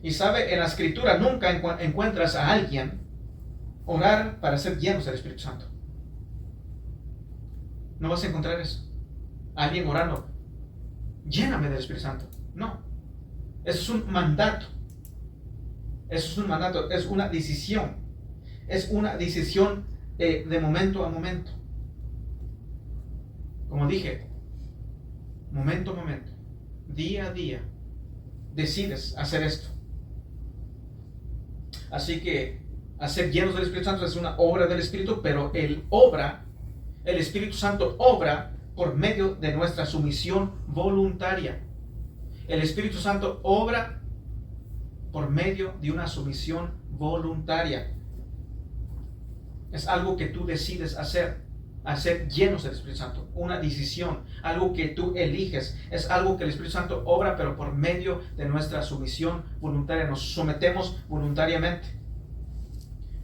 Y sabe, en la Escritura nunca encuentras a alguien orar para ser llenos del Espíritu Santo. No vas a encontrar eso. Alguien orando, lléname del Espíritu Santo. No. Eso es un mandato. Eso es un mandato. Es una decisión. Es una decisión de momento a momento. Como dije, momento a momento, día a día, decides hacer esto. Así que hacer llenos del Espíritu Santo es una obra del Espíritu, pero el Espíritu Santo obra por medio de nuestra sumisión voluntaria. El Espíritu Santo obra por medio de una sumisión voluntaria. Es algo que tú decides hacer llenos del Espíritu Santo, una decisión, algo que tú eliges, es algo que el Espíritu Santo obra, pero por medio de nuestra sumisión voluntaria, nos sometemos voluntariamente.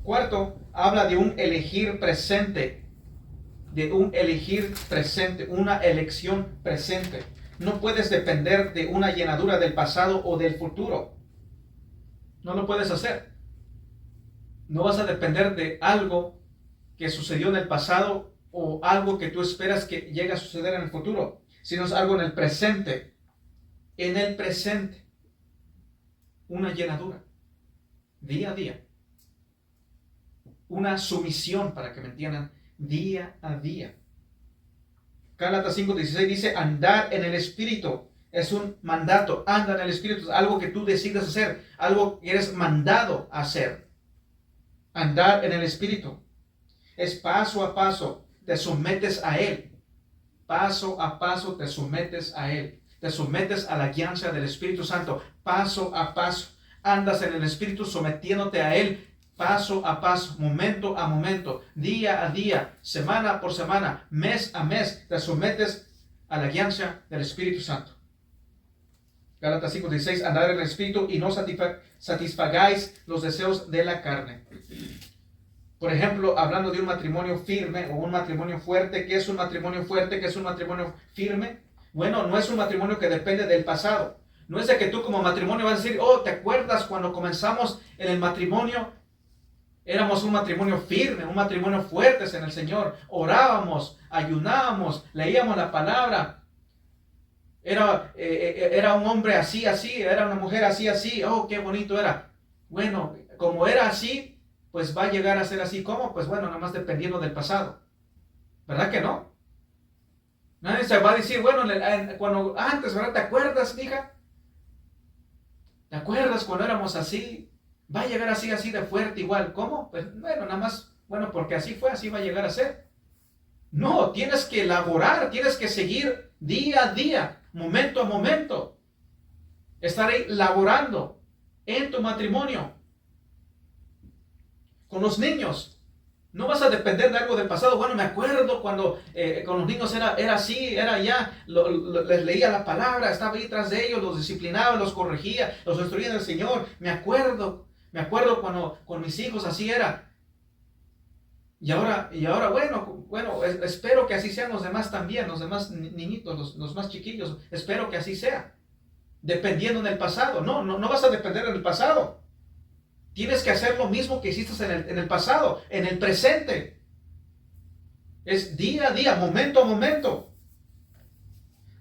Cuarto, habla de un elegir presente, una elección presente. No puedes depender de una llenadura del pasado o del futuro. No lo puedes hacer. No vas a depender de algo que sucedió en el pasado o algo que tú esperas que llegue a suceder en el futuro, sino es algo en el presente. En el presente. Una llenadura. Día a día. Una sumisión, para que me entiendan, día a día. Gálatas 5:16 dice, andar en el Espíritu. Es un mandato. Anda en el Espíritu. Es algo que tú decides hacer. Algo que eres mandado a hacer. Andar en el Espíritu. Es paso a paso. Te sometes a Él. Paso a paso te sometes a Él. Te sometes a la guianza del Espíritu Santo. Paso a paso. Andas en el Espíritu sometiéndote a Él. Paso a paso, momento a momento, día a día, semana por semana, mes a mes, te sometes a la guianza del Espíritu Santo. Gálatas 5:16, andar en el Espíritu y no satisfagáis los deseos de la carne. Por ejemplo, hablando de un matrimonio firme o un matrimonio fuerte, ¿qué es un matrimonio fuerte? ¿Qué es un matrimonio firme? Bueno, no es un matrimonio que depende del pasado. No es de que tú como matrimonio vas a decir, oh, ¿te acuerdas cuando comenzamos en el matrimonio? Éramos un matrimonio firme, un matrimonio fuertes en el Señor. Orábamos, ayunábamos, leíamos la palabra. Era un hombre así, era una mujer así. Oh, qué bonito era. Bueno, como era así, pues va a llegar a ser así. ¿Cómo? Pues bueno, nada más dependiendo del pasado. ¿Verdad que no? Nadie se va a decir, bueno, cuando antes, ¿verdad? ¿Te acuerdas, hija? ¿Te acuerdas cuando éramos así? Va a llegar así de fuerte igual. ¿Cómo? Pues bueno, nada más, bueno, porque así fue, así va a llegar a ser. No, tienes que elaborar, tienes que seguir día a día, momento a momento. Estar ahí laborando en tu matrimonio. Con los niños. No vas a depender de algo del pasado. Bueno, me acuerdo cuando con los niños era así, era ya, les leía la palabra, estaba ahí tras de ellos, los disciplinaba, los corregía, los instruía en el Señor. Me acuerdo cuando con mis hijos así era. Y ahora bueno, espero que así sean los demás también, los demás niñitos, los más chiquillos. Espero que así sea. Dependiendo del pasado. No vas a depender del pasado. Tienes que hacer lo mismo que hiciste en el pasado, en el presente. Es día a día, momento a momento.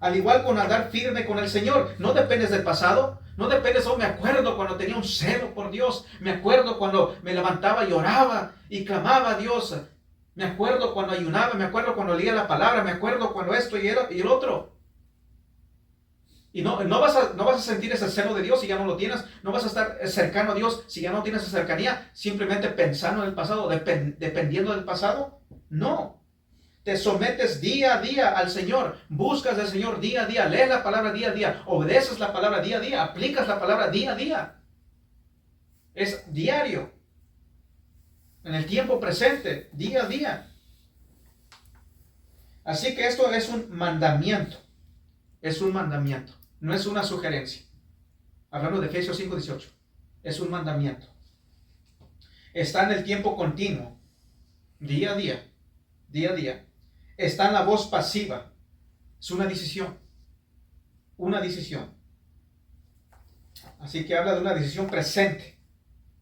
Al igual con andar firme con el Señor. No dependes del pasado. No dependes, me acuerdo cuando tenía un celo por Dios. Me acuerdo cuando me levantaba y oraba y clamaba a Dios. Me acuerdo cuando ayunaba. Me acuerdo cuando leía la palabra. Me acuerdo cuando esto y el otro. Y no vas a sentir ese celo de Dios si ya no lo tienes. No vas a estar cercano a Dios si ya no tienes esa cercanía. Simplemente pensando en el pasado, dependiendo del pasado. No. te sometes día a día al Señor, buscas al Señor día a día, lees la palabra día a día, obedeces la palabra día a día, aplicas la palabra día a día. Es diario, en el tiempo presente, día a día. Así que esto es un mandamiento, no es una sugerencia. Hablando de Efesios 5:18, es un mandamiento. Está en el tiempo continuo, día a día, día a día. Está en la voz pasiva, es una decisión, una decisión. Así que habla de una decisión presente,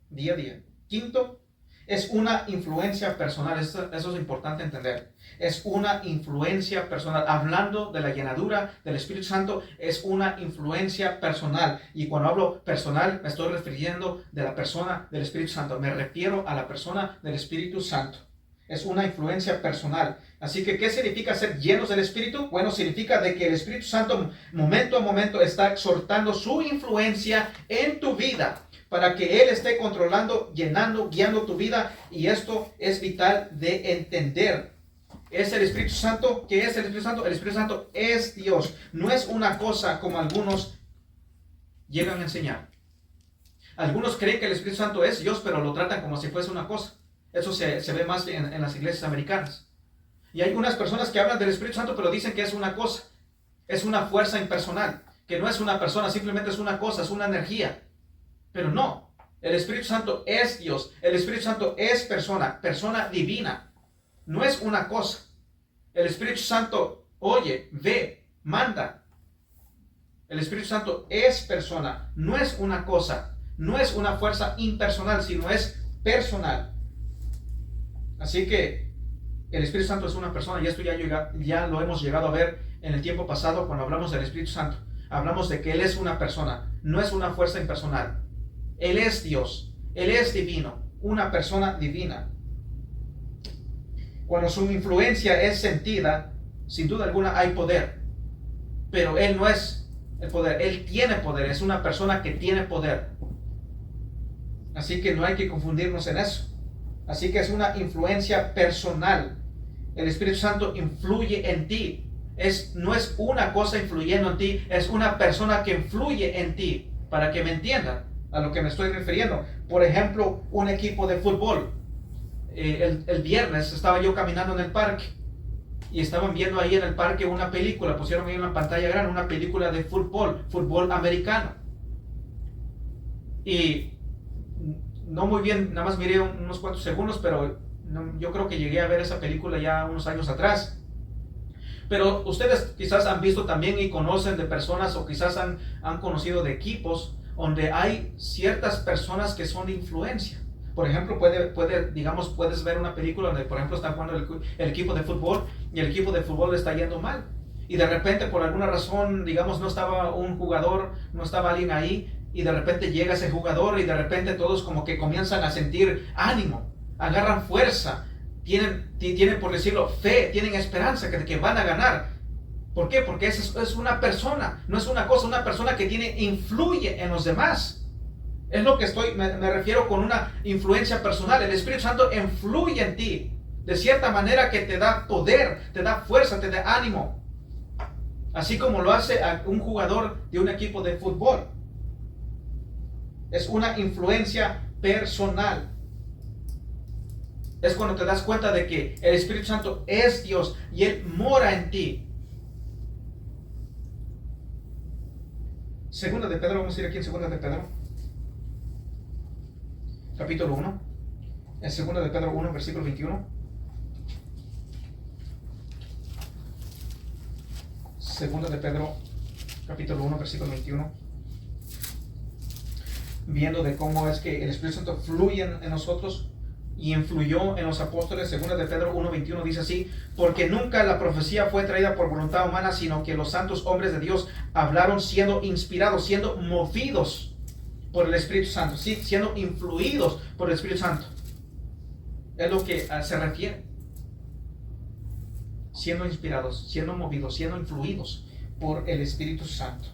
día a día. Quinto, es una influencia personal. Eso es importante entender. Es una influencia personal. Hablando de la llenadura del Espíritu Santo, es una influencia personal. Y cuando hablo personal, me estoy refiriendo de la persona del Espíritu Santo. Me refiero a la persona del Espíritu Santo. Es una influencia personal. Así que, ¿qué significa ser llenos del Espíritu? Bueno, significa de que el Espíritu Santo, momento a momento, está exhortando su influencia en tu vida, para que Él esté controlando, llenando, guiando tu vida. Y esto es vital de entender. ¿Es el Espíritu Santo? ¿Qué es el Espíritu Santo? El Espíritu Santo es Dios. No es una cosa como algunos llegan a enseñar. Algunos creen que el Espíritu Santo es Dios, pero lo tratan como si fuese una cosa. Eso se ve más en las iglesias americanas. Y hay unas personas que hablan del Espíritu Santo, pero dicen que es una cosa. Es una fuerza impersonal. Que no es una persona, simplemente es una cosa, es una energía. Pero no, el Espíritu Santo es Dios. El Espíritu Santo es persona, persona divina. No es una cosa. El Espíritu Santo oye, ve, manda. El Espíritu Santo es persona, no es una cosa. No es una fuerza impersonal, sino es personal. Así que el Espíritu Santo es una persona, y esto ya lo hemos llegado a ver en el tiempo pasado cuando hablamos del Espíritu Santo. Hablamos de que Él es una persona, no es una fuerza impersonal. Él es Dios, Él es divino, una persona divina. Cuando su influencia es sentida, sin duda alguna hay poder. Pero Él no es el poder, Él tiene poder, es una persona que tiene poder. Así que no hay que confundirnos en eso. Así que es una influencia personal. El Espíritu Santo influye en ti. No es una cosa influyendo en ti, es una persona que influye en ti. Para que me entiendan a lo que me estoy refiriendo. Por ejemplo, un equipo de fútbol. El viernes estaba yo caminando en el parque y estaban viendo ahí en el parque una película. Pusieron ahí en la pantalla grande una película de fútbol americano. Y no muy bien, nada más miré unos cuantos segundos, pero yo creo que llegué a ver esa película ya unos años atrás. Pero ustedes quizás han visto también y conocen de personas, o quizás han conocido de equipos donde hay ciertas personas que son de influencia. Por ejemplo, puedes ver una película donde, por ejemplo, están jugando el equipo de fútbol y el equipo de fútbol le está yendo mal. Y de repente, por alguna razón, digamos, no estaba un jugador, no estaba alguien ahí, y de repente llega ese jugador y de repente todos como que comienzan a sentir ánimo, agarran fuerza, tienen por decirlo, fe, tienen esperanza que van a ganar. ¿Por qué? Porque es una persona, no es una cosa, una persona que influye en los demás. Es lo que me refiero con una influencia personal. El Espíritu Santo influye en ti de cierta manera que te da poder, te da fuerza, te da ánimo. Así como lo hace a un jugador de un equipo de fútbol. Es una influencia personal. Es cuando te das cuenta de que el Espíritu Santo es Dios y Él mora en ti. Segunda de Pedro, vamos a ir aquí en Segunda de Pedro. Capítulo 1. En Segunda de Pedro 1, versículo 21. Segunda de Pedro, capítulo 1, versículo 21. Viendo de cómo es que el Espíritu Santo fluye en nosotros y influyó en los apóstoles. Segunda de Pedro 1:21 dice así: porque nunca la profecía fue traída por voluntad humana, sino que los santos hombres de Dios hablaron siendo inspirados, siendo movidos por el Espíritu Santo, sí, siendo influidos por el Espíritu Santo. Es lo que se refiere. Siendo inspirados, siendo movidos, siendo influidos por el Espíritu Santo.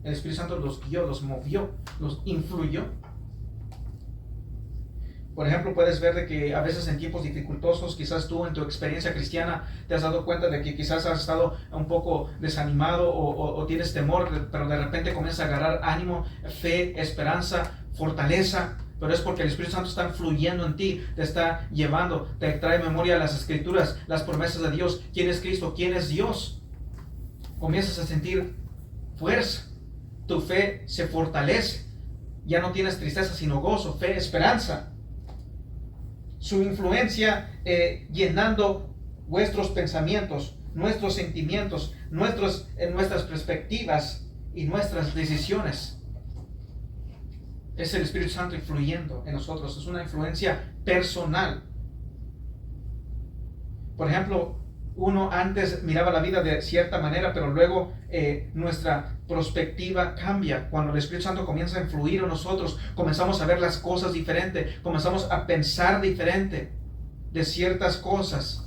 El Espíritu Santo los guió, los movió, los influyó. Por ejemplo, puedes ver de que a veces en tiempos dificultosos, quizás tú en tu experiencia cristiana te has dado cuenta de que quizás has estado un poco desanimado o tienes temor, pero de repente comienza a agarrar ánimo, fe, esperanza, fortaleza. Pero es porque el Espíritu Santo está fluyendo en ti, te está llevando, te trae memoria las Escrituras, las promesas de Dios, quién es Cristo, quién es Dios. Comienzas a sentir fuerza, tu fe se fortalece, ya no tienes tristeza sino gozo, fe, esperanza. Su influencia llenando vuestros pensamientos, nuestros sentimientos, nuestras perspectivas y nuestras decisiones. Es el Espíritu Santo influyendo en nosotros, es una influencia personal. Por ejemplo, uno antes miraba la vida de cierta manera, pero luego nuestra perspectiva cambia. Cuando el Espíritu Santo comienza a influir en nosotros, comenzamos a ver las cosas diferente, comenzamos a pensar diferente de ciertas cosas.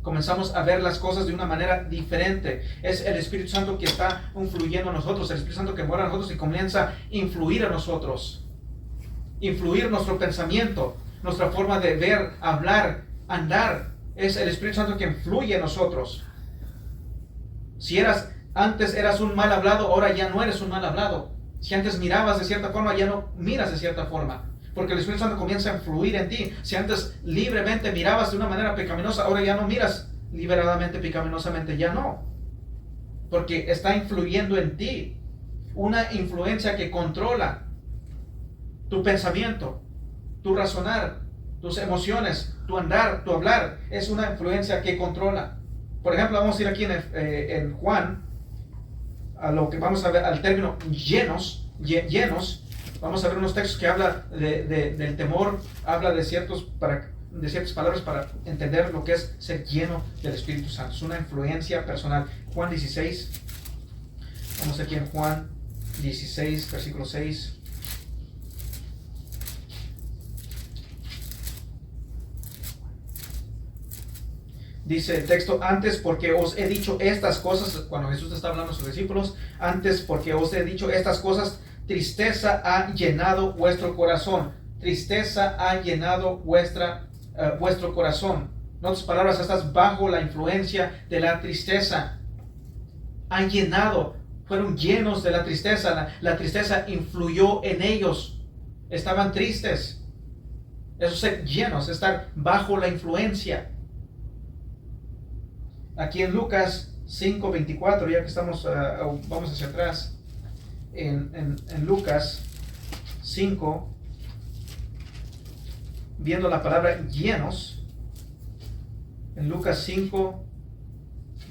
Comenzamos a ver las cosas de una manera diferente. Es el Espíritu Santo que está influyendo en nosotros, el Espíritu Santo que mora en nosotros y comienza a influir en nosotros. Influir nuestro pensamiento, nuestra forma de ver, hablar, andar. Es el Espíritu Santo que influye en nosotros. Si antes eras un mal hablado, ahora ya no eres un mal hablado. Si antes mirabas de cierta forma, ya no miras de cierta forma. Porque el Espíritu Santo comienza a influir en ti. Si antes libremente mirabas de una manera pecaminosa, ahora ya no miras liberadamente, pecaminosamente, ya no. Porque está influyendo en ti. Una influencia que controla tu pensamiento, tu razonar, tus emociones, tu andar, tu hablar. Es una influencia que controla. Por ejemplo, vamos a ir aquí en Juan, a lo que vamos a ver, al término llenos. Vamos a ver unos textos que hablan del temor, habla de ciertas palabras para entender lo que es ser lleno del Espíritu Santo. Es una influencia personal. Juan 16, vamos aquí en Juan 16, versículo 6. Dice el texto, antes porque os he dicho estas cosas, cuando Jesús está hablando a sus discípulos, antes porque os he dicho estas cosas, tristeza ha llenado vuestro corazón. Tristeza ha llenado vuestro corazón. En otras palabras, estás bajo la influencia de la tristeza. Han llenado, fueron llenos de la tristeza. La tristeza influyó en ellos. Estaban tristes. Eso es ser llenos, estar bajo la influencia. Aquí en Lucas 5:24, ya que estamos, vamos hacia atrás. En Lucas 5, viendo la palabra llenos, en Lucas 5,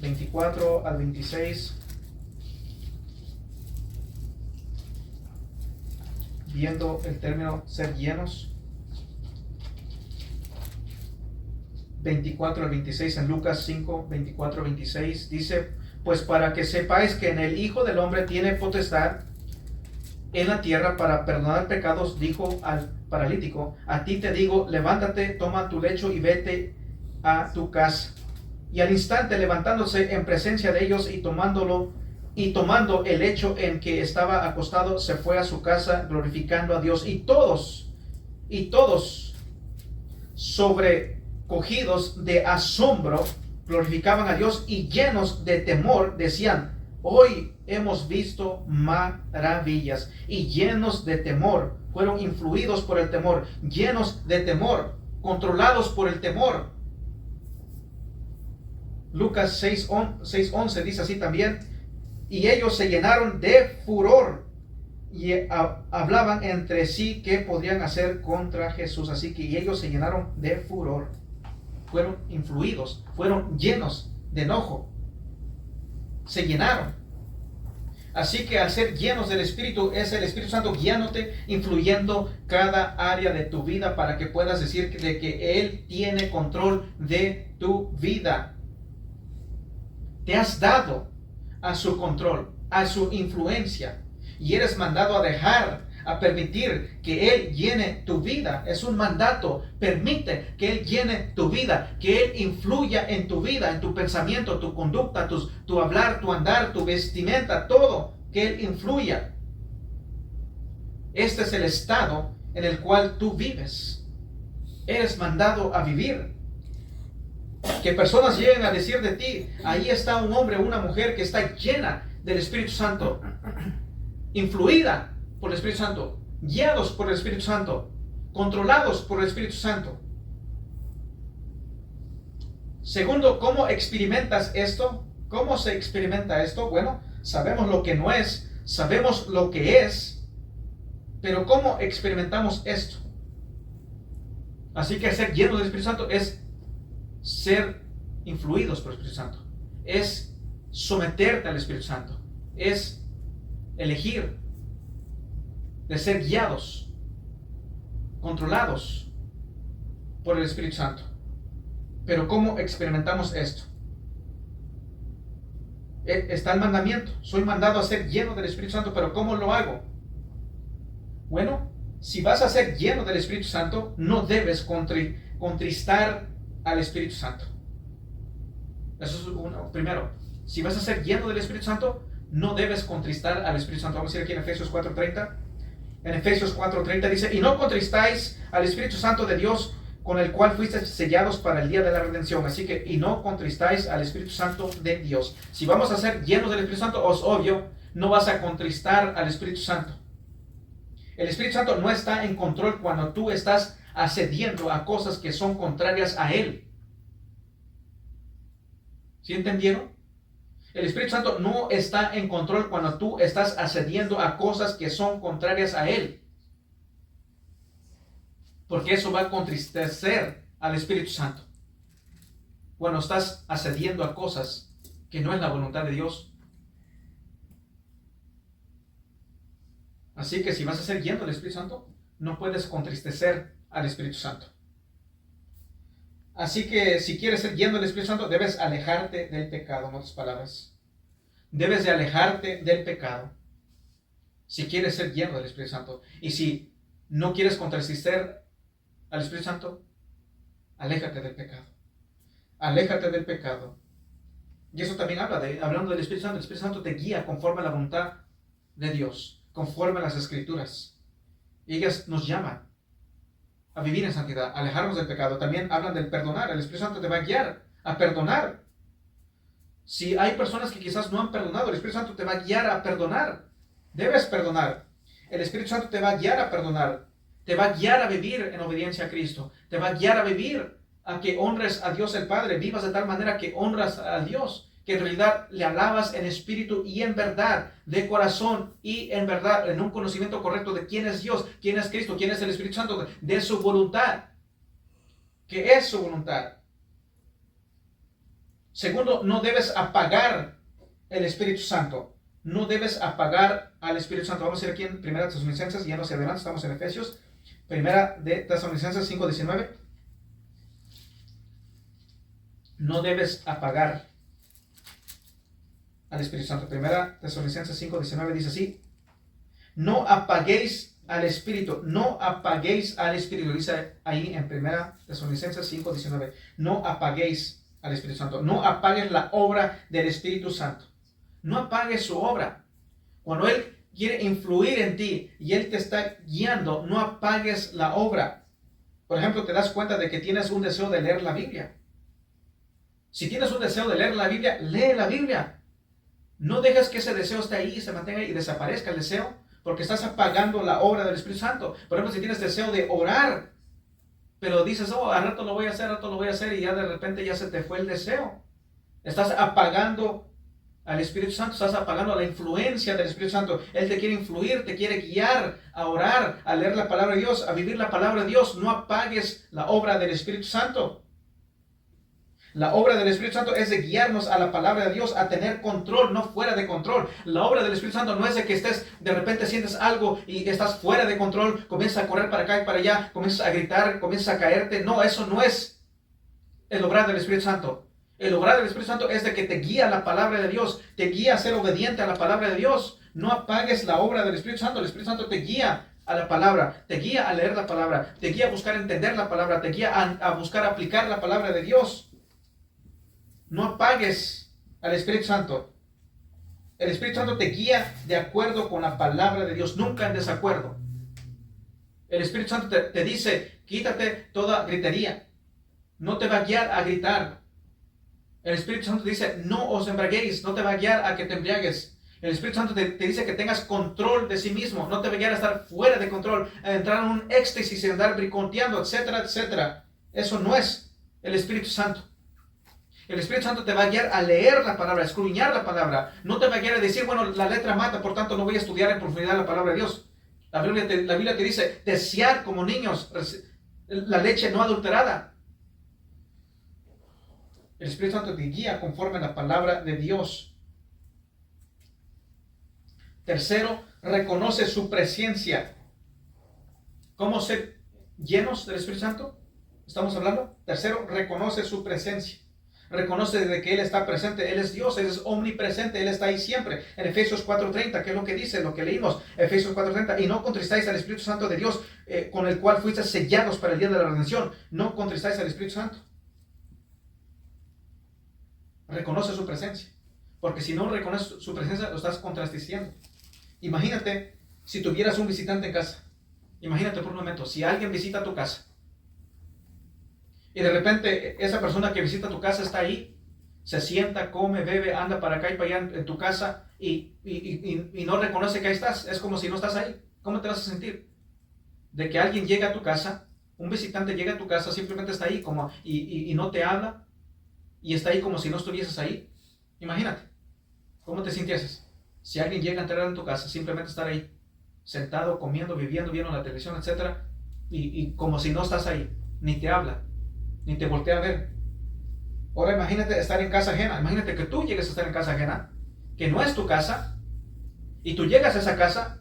24 al 26, viendo el término ser llenos, 24 al 26, en Lucas 5, 24 al 26, dice, pues para que sepáis que en el Hijo del Hombre tiene potestad en la tierra para perdonar pecados, dijo al paralítico, a ti te digo, levántate, toma tu lecho y vete a tu casa. Y al instante levantándose en presencia de ellos y tomando el lecho en que estaba acostado, se fue a su casa glorificando a Dios. Y todos sobrecogidos de asombro glorificaban a Dios y llenos de temor decían, hoy hemos visto maravillas. Y llenos de temor, fueron influidos por el temor, llenos de temor, controlados por el temor. Lucas 6:11 dice así también, y ellos se llenaron de furor y hablaban entre sí qué podrían hacer contra Jesús. Así que ellos se llenaron de furor, fueron influidos, fueron llenos de enojo, se llenaron. Así que al ser llenos del Espíritu, es el Espíritu Santo guiándote, influyendo cada área de tu vida para que puedas decir de que Él tiene control de tu vida. Te has dado a su control, a su influencia, y eres mandado a permitir que Él llene tu vida. Es un mandato. Permite que Él llene tu vida, que Él influya en tu vida, en tu pensamiento, tu conducta, tu hablar, tu andar, tu vestimenta, todo, que Él influya. Este es el estado en el cual tú vives. eres mandado a vivir. Que personas lleguen a decir de ti, ahí está un hombre o una mujer que está llena del Espíritu Santo, influida por el Espíritu Santo, guiados por el Espíritu Santo, controlados por el Espíritu Santo. Segundo, ¿cómo experimentas esto? ¿Cómo se experimenta esto? Bueno, sabemos lo que no es, sabemos lo que es, pero ¿cómo experimentamos esto? Así que ser lleno del Espíritu Santo es ser influidos por el Espíritu Santo, es someterte al Espíritu Santo, es elegir de ser guiados, controlados por el Espíritu Santo. Pero ¿cómo experimentamos esto? Está el mandamiento, soy mandado a ser lleno del Espíritu Santo, pero ¿cómo lo hago? Bueno, si vas a ser lleno del Espíritu Santo, no debes contristar al Espíritu Santo. Eso es uno. Primero, si vas a ser lleno del Espíritu Santo, no debes contristar al Espíritu Santo. Vamos a ir aquí en Efesios 4:30. En Efesios 4:30 dice, y no contristáis al Espíritu Santo de Dios, con el cual fuisteis sellados para el día de la redención. Así que, y no contristáis al Espíritu Santo de Dios. Si vamos a ser llenos del Espíritu Santo, es obvio, no vas a contristar al Espíritu Santo. El Espíritu Santo no está en control cuando tú estás accediendo a cosas que son contrarias a Él. ¿Sí entendieron? El Espíritu Santo no está en control cuando tú estás accediendo a cosas que son contrarias a Él. Porque eso va a contristecer al Espíritu Santo. Cuando estás accediendo a cosas que no es la voluntad de Dios. Así que si vas a ser lleno del Espíritu Santo, no puedes contristecer al Espíritu Santo. Así que si quieres ser lleno del Espíritu Santo, debes alejarte del pecado, en otras palabras. Debes de alejarte del pecado. Si quieres ser lleno del Espíritu Santo. Y si no quieres contristar al Espíritu Santo, aléjate del pecado. Aléjate del pecado. Y eso también hablando del Espíritu Santo. El Espíritu Santo te guía conforme a la voluntad de Dios, conforme a las Escrituras. Y ellas nos llaman a vivir en santidad, a alejarnos del pecado. También hablan del perdonar. El Espíritu Santo te va a guiar a perdonar. Si hay personas que quizás no han perdonado, el Espíritu Santo te va a guiar a perdonar. Debes perdonar. El Espíritu Santo te va a guiar a perdonar. Te va a guiar a vivir en obediencia a Cristo. Te va a guiar a vivir a que honres a Dios el Padre. Vivas de tal manera que honras a Dios, que en realidad le alabas en espíritu y en verdad, de corazón y en verdad, en un conocimiento correcto de quién es Dios, quién es Cristo, quién es el Espíritu Santo, de su voluntad. ¿Qué es su voluntad? Segundo, no debes apagar el Espíritu Santo. No debes apagar al Espíritu Santo. Vamos a ir aquí en 1 Tesalonicenses, ya no hacia adelante, estamos en Efesios. 1 Tesalonicenses 5:19. No debes apagar al Espíritu Santo. 1 Tesalonicenses 5:19 dice así: no apaguéis al Espíritu, no apaguéis al Espíritu. Dice ahí en 1 Tesalonicenses 5:19. No apaguéis al Espíritu Santo. No apagues la obra del Espíritu Santo. No apagues su obra. Cuando Él quiere influir en ti y Él te está guiando, no apagues la obra. Por ejemplo, te das cuenta de que tienes un deseo de leer la Biblia. Si tienes un deseo de leer la Biblia, lee la Biblia. No dejes que ese deseo esté ahí y se mantenga y desaparezca el deseo, porque estás apagando la obra del Espíritu Santo. Por ejemplo, si tienes deseo de orar, pero dices, oh, al rato lo voy a hacer, y ya de repente ya se te fue el deseo. Estás apagando al Espíritu Santo, estás apagando la influencia del Espíritu Santo. Él te quiere influir, te quiere guiar a orar, a leer la palabra de Dios, a vivir la palabra de Dios. No apagues la obra del Espíritu Santo. La obra del Espíritu Santo es de guiarnos a la palabra de Dios, a tener control, no fuera de control. La obra del Espíritu Santo no es de que de repente sientes algo y estás fuera de control, comienzas a correr para acá y para allá, comienzas a gritar, comienzas a caerte. No, eso no es el obrar del Espíritu Santo. El obrar del Espíritu Santo es de que te guía la palabra de Dios, te guía a ser obediente a la palabra de Dios. No apagues la obra del Espíritu Santo. El Espíritu Santo te guía a la palabra, te guía a leer la palabra, te guía a buscar entender la palabra, te guía a buscar aplicar la palabra de Dios. No apagues al Espíritu Santo. El Espíritu Santo te guía de acuerdo con la palabra de Dios, nunca en desacuerdo. El Espíritu Santo te dice, quítate toda gritería. No te va a guiar a gritar. El Espíritu Santo te dice, no os embriaguéis, no te va a guiar a que te embriagues. El Espíritu Santo te dice que tengas control de sí mismo, no te va a guiar a estar fuera de control, a entrar en un éxtasis y andar briconteando, etcétera, etcétera. Eso no es el Espíritu Santo. El Espíritu Santo te va a guiar a leer la palabra, a escudriñar la palabra. No te va a guiar a decir, bueno, la letra mata, por tanto no voy a estudiar en profundidad la palabra de Dios. La Biblia te dice, desear como niños la leche no adulterada. El Espíritu Santo te guía conforme a la palabra de Dios. Tercero, reconoce su presencia. ¿Cómo ser llenos del Espíritu Santo? ¿Estamos hablando? Tercero, reconoce su presencia. Reconoce de que Él está presente. Él es Dios, Él es omnipresente, Él está ahí siempre. En Efesios 4:30, ¿qué es lo que dice? Lo que leímos, Efesios 4:30. Y no contristáis al Espíritu Santo de Dios, con el cual fuiste sellados para el día de la redención. No contristáis al Espíritu Santo. Reconoce su presencia. Porque si no reconoces su presencia, lo estás contradiciendo. Imagínate si tuvieras un visitante en casa. Imagínate por un momento, si alguien visita tu casa y de repente esa persona que visita tu casa está ahí, se sienta, come, bebe, anda para acá y para allá en tu casa y no reconoce que ahí estás. Es como si no estás ahí. ¿Cómo te vas a sentir? De que alguien llega a tu casa, un visitante llega a tu casa, simplemente está ahí como, y no te habla y está ahí como si no estuvieses ahí. Imagínate, ¿cómo te sintieses? Si alguien llega a entrar en tu casa, simplemente estar ahí, sentado, comiendo, viviendo, viendo la televisión, etc. Y como si no estás ahí, ni te habla, ni te voltea a ver. Ahora imagínate estar en casa ajena. Imagínate que tú llegues a estar en casa ajena, que no es tu casa, y tú llegas a esa casa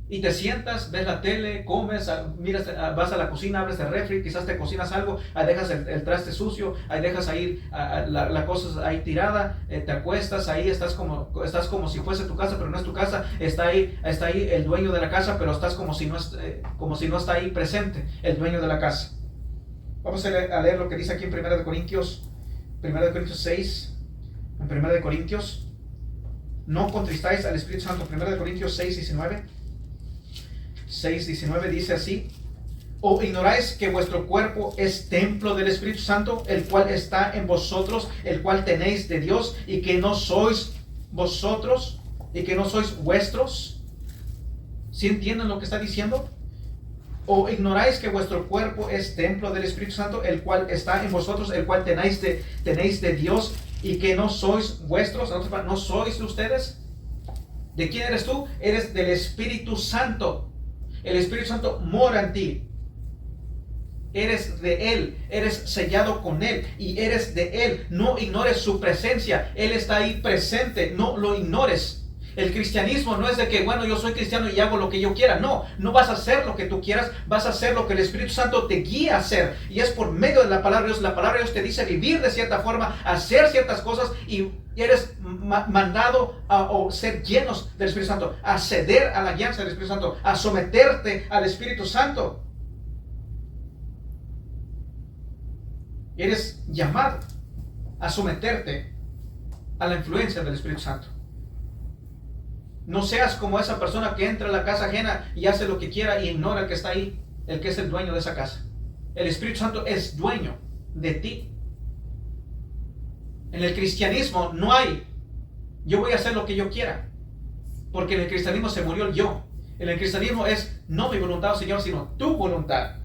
y te sientas, ves la tele, comes, miras, vas a la cocina, abres el refri, quizás te cocinas algo, ahí dejas el traste sucio, ahí dejas ahí la cosa ahí tirada, te acuestas, ahí estás como si fuese tu casa, pero no es tu casa, está ahí el dueño de la casa, pero estás como si no está ahí presente el dueño de la casa. Vamos a leer lo que dice aquí en 1 Corintios 6, en 1 Corintios, no contristáis al Espíritu Santo. 1 Corintios 6:19 dice así: ¿o ignoráis que vuestro cuerpo es templo del Espíritu Santo, el cual está en vosotros, el cual tenéis de Dios, y que no sois vosotros, y que no sois vuestros? ¿Sí entienden lo que está diciendo? ¿O ignoráis que vuestro cuerpo es templo del Espíritu Santo, el cual está en vosotros, el cual tenéis de Dios, y que no sois vuestros? ¿No sois de ustedes? ¿De quién eres tú? Eres del Espíritu Santo. El Espíritu Santo mora en ti. Eres de Él, eres sellado con Él y eres de Él. No ignores su presencia. Él está ahí presente, no lo ignores. El cristianismo no es de que, bueno, yo soy cristiano y hago lo que yo quiera. No, no vas a hacer lo que tú quieras, vas a hacer lo que el Espíritu Santo te guía a hacer. Y es por medio de la palabra de Dios. La palabra de Dios te dice vivir de cierta forma, hacer ciertas cosas, y eres mandado a ser llenos del Espíritu Santo, a ceder a la guianza del Espíritu Santo, a someterte al Espíritu Santo. Eres llamado a someterte a la influencia del Espíritu Santo. No seas como esa persona que entra a la casa ajena y hace lo que quiera y ignora el que está ahí, el que es el dueño de esa casa. El Espíritu Santo es dueño de ti. En el cristianismo no hay yo voy a hacer lo que yo quiera, porque en el cristianismo se murió el yo. En el cristianismo es no mi voluntad, Señor, sino tu voluntad.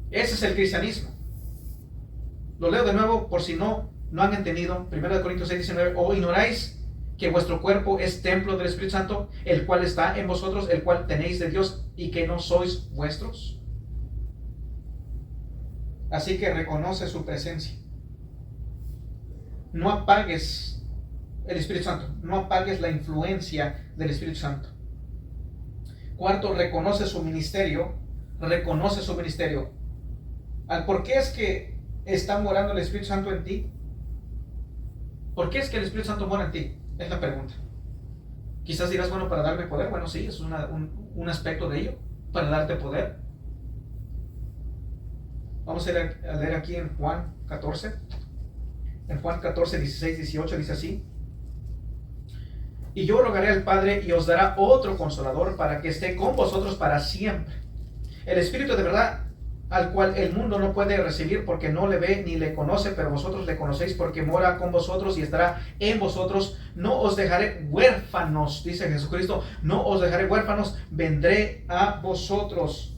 Ese es el cristianismo. Lo leo de nuevo por si no han entendido. 1 Corintios 6:19. ¿O ignoráis que vuestro cuerpo es templo del Espíritu Santo, el cual está en vosotros, el cual tenéis de Dios, y que no sois vuestros? Así que reconoce su presencia. No apagues el Espíritu Santo, no apagues la influencia del Espíritu Santo. Cuarto, reconoce su ministerio. Reconoce su ministerio. ¿Por qué es que está morando el Espíritu Santo en ti? ¿Por qué es que el Espíritu Santo mora en ti? Es la pregunta. Quizás dirás, bueno, para darme poder. Bueno, sí, es un aspecto de ello, para darte poder. Vamos a leer aquí en Juan 14. En Juan 14, 16, 18 dice así: y yo rogaré al Padre y os dará otro consolador para que esté con vosotros para siempre, El Espíritu de verdad, al cual el mundo no puede recibir porque no le ve ni le conoce, pero vosotros le conocéis porque mora con vosotros y estará en vosotros. No os dejaré huérfanos, dice Jesucristo, no os dejaré huérfanos, vendré a vosotros.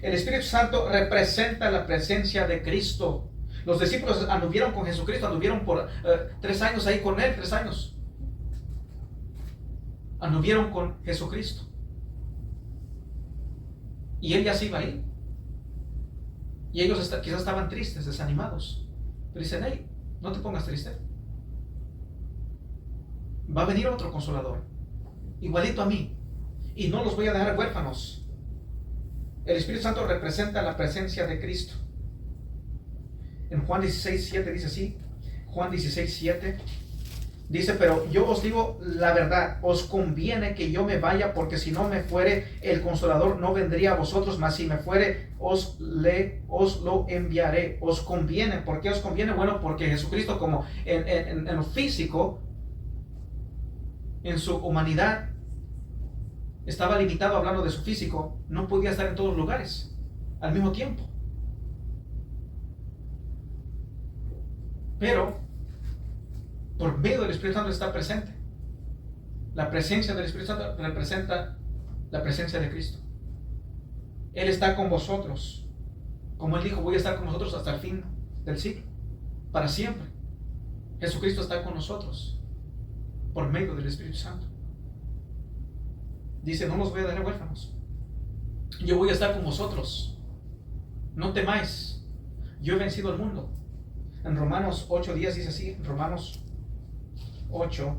El Espíritu Santo representa la presencia de Cristo. Los discípulos anduvieron con Jesucristo, anduvieron por 3 años ahí con Él, 3 años. Anduvieron con Jesucristo. Y Él ya se iba a ir. Y ellos quizás estaban tristes, desanimados. Pero dicen, hey, no te pongas triste. Va a venir otro consolador, igualito a mí. Y no los voy a dejar huérfanos. El Espíritu Santo representa la presencia de Cristo. En Juan 16:7 dice así. Juan 16:7 dice, pero yo os digo la verdad, os conviene que yo me vaya, porque si no me fuere, el Consolador no vendría a vosotros, mas si me fuere, os lo enviaré. Os conviene. ¿Por qué os conviene? Bueno, porque Jesucristo, como en lo físico, en su humanidad, estaba limitado, hablando de su físico, no podía estar en todos los lugares al mismo tiempo. Pero por medio del Espíritu Santo está presente. La presencia del Espíritu Santo representa la presencia de Cristo. Él está con vosotros. Como Él dijo, voy a estar con vosotros hasta el fin del siglo, para siempre. Jesucristo está con nosotros por medio del Espíritu Santo. Dice, no los voy a dejar huérfanos. Yo voy a estar con vosotros. No temáis. Yo he vencido al mundo. En Romanos 8:10 dice así. Romanos 8,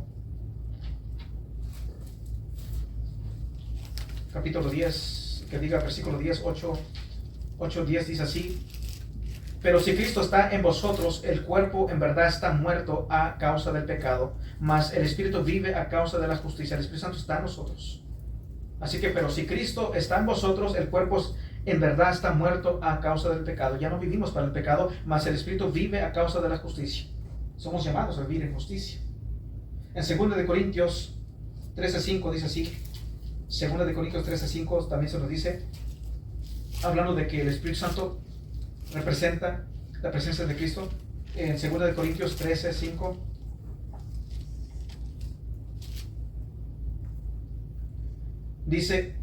capítulo 10, que diga versículo 10, 8:10 dice así. Pero si Cristo está en vosotros, el cuerpo en verdad está muerto a causa del pecado, mas el Espíritu vive a causa de la justicia. El Espíritu Santo está en nosotros. Así que, pero si Cristo está en vosotros, el cuerpo en verdad está muerto a causa del pecado. Ya no vivimos para el pecado, mas el Espíritu vive a causa de la justicia. Somos llamados a vivir en justicia. En 2 de Corintios 13:5 dice así. 2 de Corintios 13:5 también se nos dice, hablando de que el Espíritu Santo representa la presencia de Cristo. En 2 de Corintios 13:5 dice,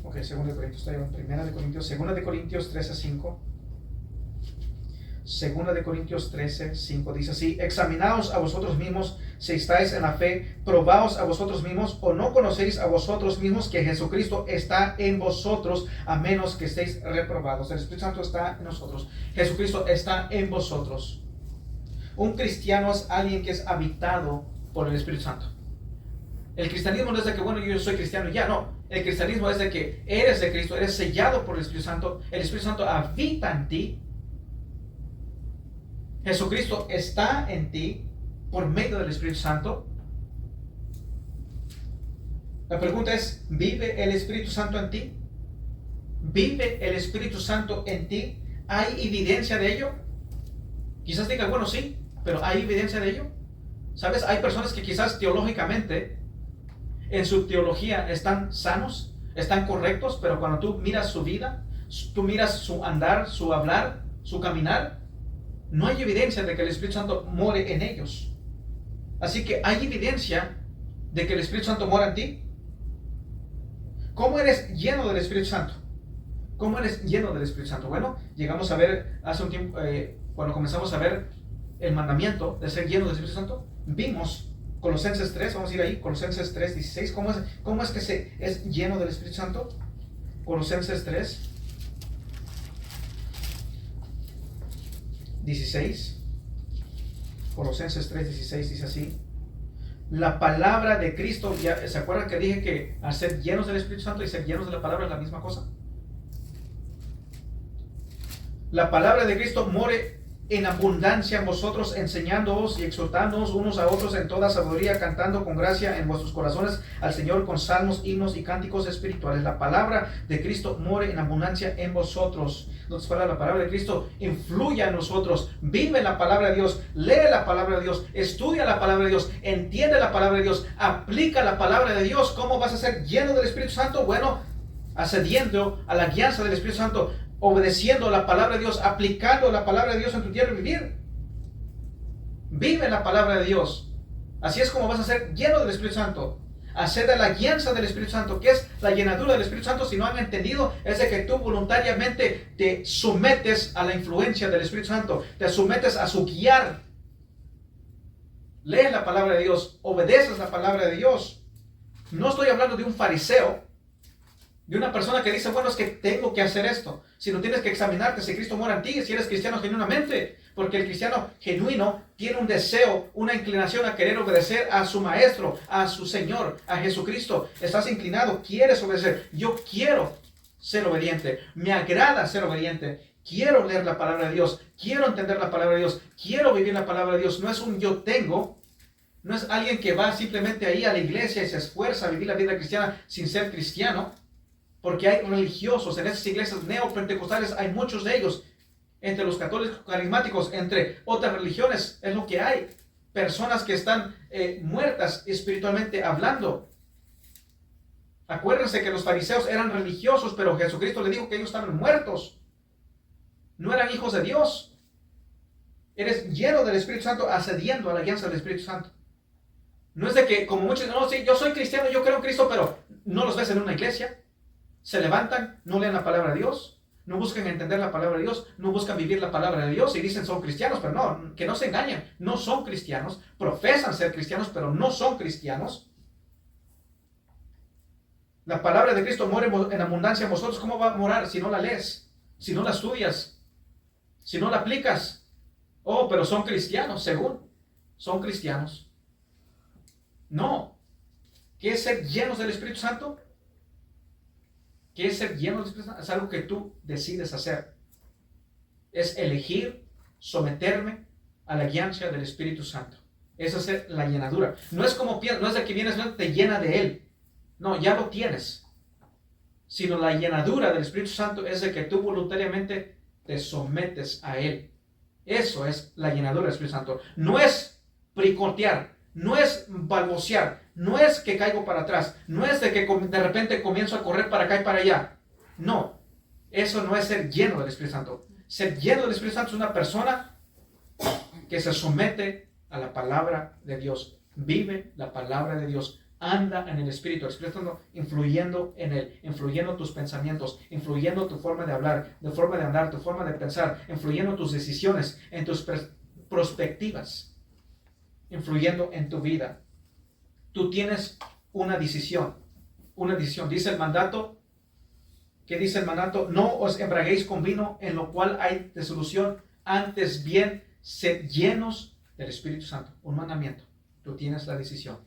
ok, 2 de Corintios, está en 1 de Corintios, 2 de Corintios 13:5. 2 de Corintios 13:5 dice así, examinaos a vosotros mismos si estáis en la fe, probaos a vosotros mismos, o no conocéis a vosotros mismos que Jesucristo está en vosotros, a menos que estéis reprobados. El Espíritu Santo está en nosotros. Jesucristo está en vosotros. Un cristiano es alguien que es habitado por el Espíritu Santo. El cristianismo no es de que, bueno, yo soy cristiano y ya, no. El cristianismo es de que eres de Cristo, eres sellado por el Espíritu Santo. El Espíritu Santo habita en ti. Jesucristo está en ti por medio del Espíritu Santo. La pregunta es, ¿vive el Espíritu Santo en ti? ¿Vive el Espíritu Santo en ti? ¿Hay evidencia de ello? Quizás diga, bueno, sí, pero ¿hay evidencia de ello? ¿Sabes? Hay personas que quizás teológicamente, en su teología, están sanos, están correctos, pero cuando tú miras su vida, tú miras su andar, su hablar, su caminar, no hay evidencia de que el Espíritu Santo more en ellos. Así que hay evidencia de que el Espíritu Santo mora en ti. ¿Cómo eres lleno del Espíritu Santo? ¿Cómo eres lleno del Espíritu Santo? Bueno, llegamos a ver hace un tiempo, cuando comenzamos a ver el mandamiento de ser lleno del Espíritu Santo, vimos Colosenses 3, vamos a ir ahí, Colosenses 3:16. ¿Cómo es que se es lleno del Espíritu Santo? Colosenses 3:16. Colosenses 3:16 dice así. La palabra de Cristo, ya, ¿se acuerdan que dije que al ser llenos del Espíritu Santo y ser llenos de la palabra es la misma cosa? La palabra de Cristo more en abundancia en vosotros, enseñándoos y exhortándoos unos a otros en toda sabiduría, cantando con gracia en vuestros corazones al Señor con salmos, himnos y cánticos espirituales. La palabra de Cristo more en abundancia en vosotros. Nos fala la palabra de Cristo, influye en nosotros, vive la palabra de Dios, lee la palabra de Dios, estudia la palabra de Dios, entiende la palabra de Dios, aplica la palabra de Dios. ¿Cómo vas a ser lleno del Espíritu Santo? Bueno, accediendo a la guianza del Espíritu Santo, obedeciendo la palabra de Dios, aplicando la palabra de Dios en tu tierra vivir. Vive la palabra de Dios. Así es como vas a ser lleno del Espíritu Santo. Accede a la guianza del Espíritu Santo. ¿Qué es la llenadura del Espíritu Santo? Si no han entendido, es de que tú voluntariamente te sometes a la influencia del Espíritu Santo. Te sometes a su guiar. Lees la palabra de Dios. Obedeces la palabra de Dios. No estoy hablando de un fariseo, de una persona que dice, bueno, es que tengo que hacer esto. Sino tienes que examinarte si Cristo mora en ti, si eres cristiano genuinamente. Porque el cristiano genuino tiene un deseo, una inclinación a querer obedecer a su maestro, a su Señor, a Jesucristo. Estás inclinado, quieres obedecer. Yo quiero ser obediente. Me agrada ser obediente. Quiero leer la palabra de Dios. Quiero entender la palabra de Dios. Quiero vivir la palabra de Dios. No es un yo tengo. No es alguien que va simplemente ahí a la iglesia y se esfuerza a vivir la vida cristiana sin ser cristiano. Porque hay religiosos en esas iglesias neopentecostales, hay muchos de ellos, entre los católicos carismáticos, entre otras religiones, es lo que hay. Personas que están muertas espiritualmente hablando. Acuérdense que los fariseos eran religiosos, pero Jesucristo le dijo que ellos estaban muertos. No eran hijos de Dios. Eres lleno del Espíritu Santo, accediendo a la guianza del Espíritu Santo. No es de que, como muchos, no, sí, yo soy cristiano, yo creo en Cristo, pero no los ves en una iglesia. Se levantan, no leen la palabra de Dios, no buscan entender la palabra de Dios, no buscan vivir la palabra de Dios y dicen son cristianos, pero no, que no se engañen, no son cristianos, profesan ser cristianos, pero no son cristianos. La palabra de Cristo mora en abundancia en vosotros. ¿Cómo va a morar si no la lees, si no la estudias, si no la aplicas? Oh, pero son cristianos, según, son cristianos. No. ¿Qué es ser llenos del Espíritu Santo? ¿Qué es ser lleno del Espíritu Santo? Es algo que tú decides hacer. Es elegir someterme a la guianza del Espíritu Santo. Es hacer la llenadura. No es como piensas, no es de que vienes, te llena de Él. No, ya lo tienes. Sino la llenadura del Espíritu Santo es de que tú voluntariamente te sometes a Él. Eso es la llenadura del Espíritu Santo. No es pricotear, no es balbucear, no es que caigo para atrás, no es de que de repente comienzo a correr para acá y para allá. No, eso no es ser lleno del Espíritu Santo. Ser lleno del Espíritu Santo es una persona que se somete a la palabra de Dios, vive la palabra de Dios, anda en el Espíritu Santo influyendo en él, influyendo tus pensamientos, influyendo tu forma de hablar, tu forma de andar, tu forma de pensar, influyendo tus decisiones, en tus perspectivas, influyendo en tu vida. Tú tienes una decisión. Dice el mandato. ¿Qué dice el mandato? No os embriaguéis con vino, en lo cual hay disolución, antes bien sed llenos del Espíritu Santo. Un mandamiento. Tú tienes la decisión.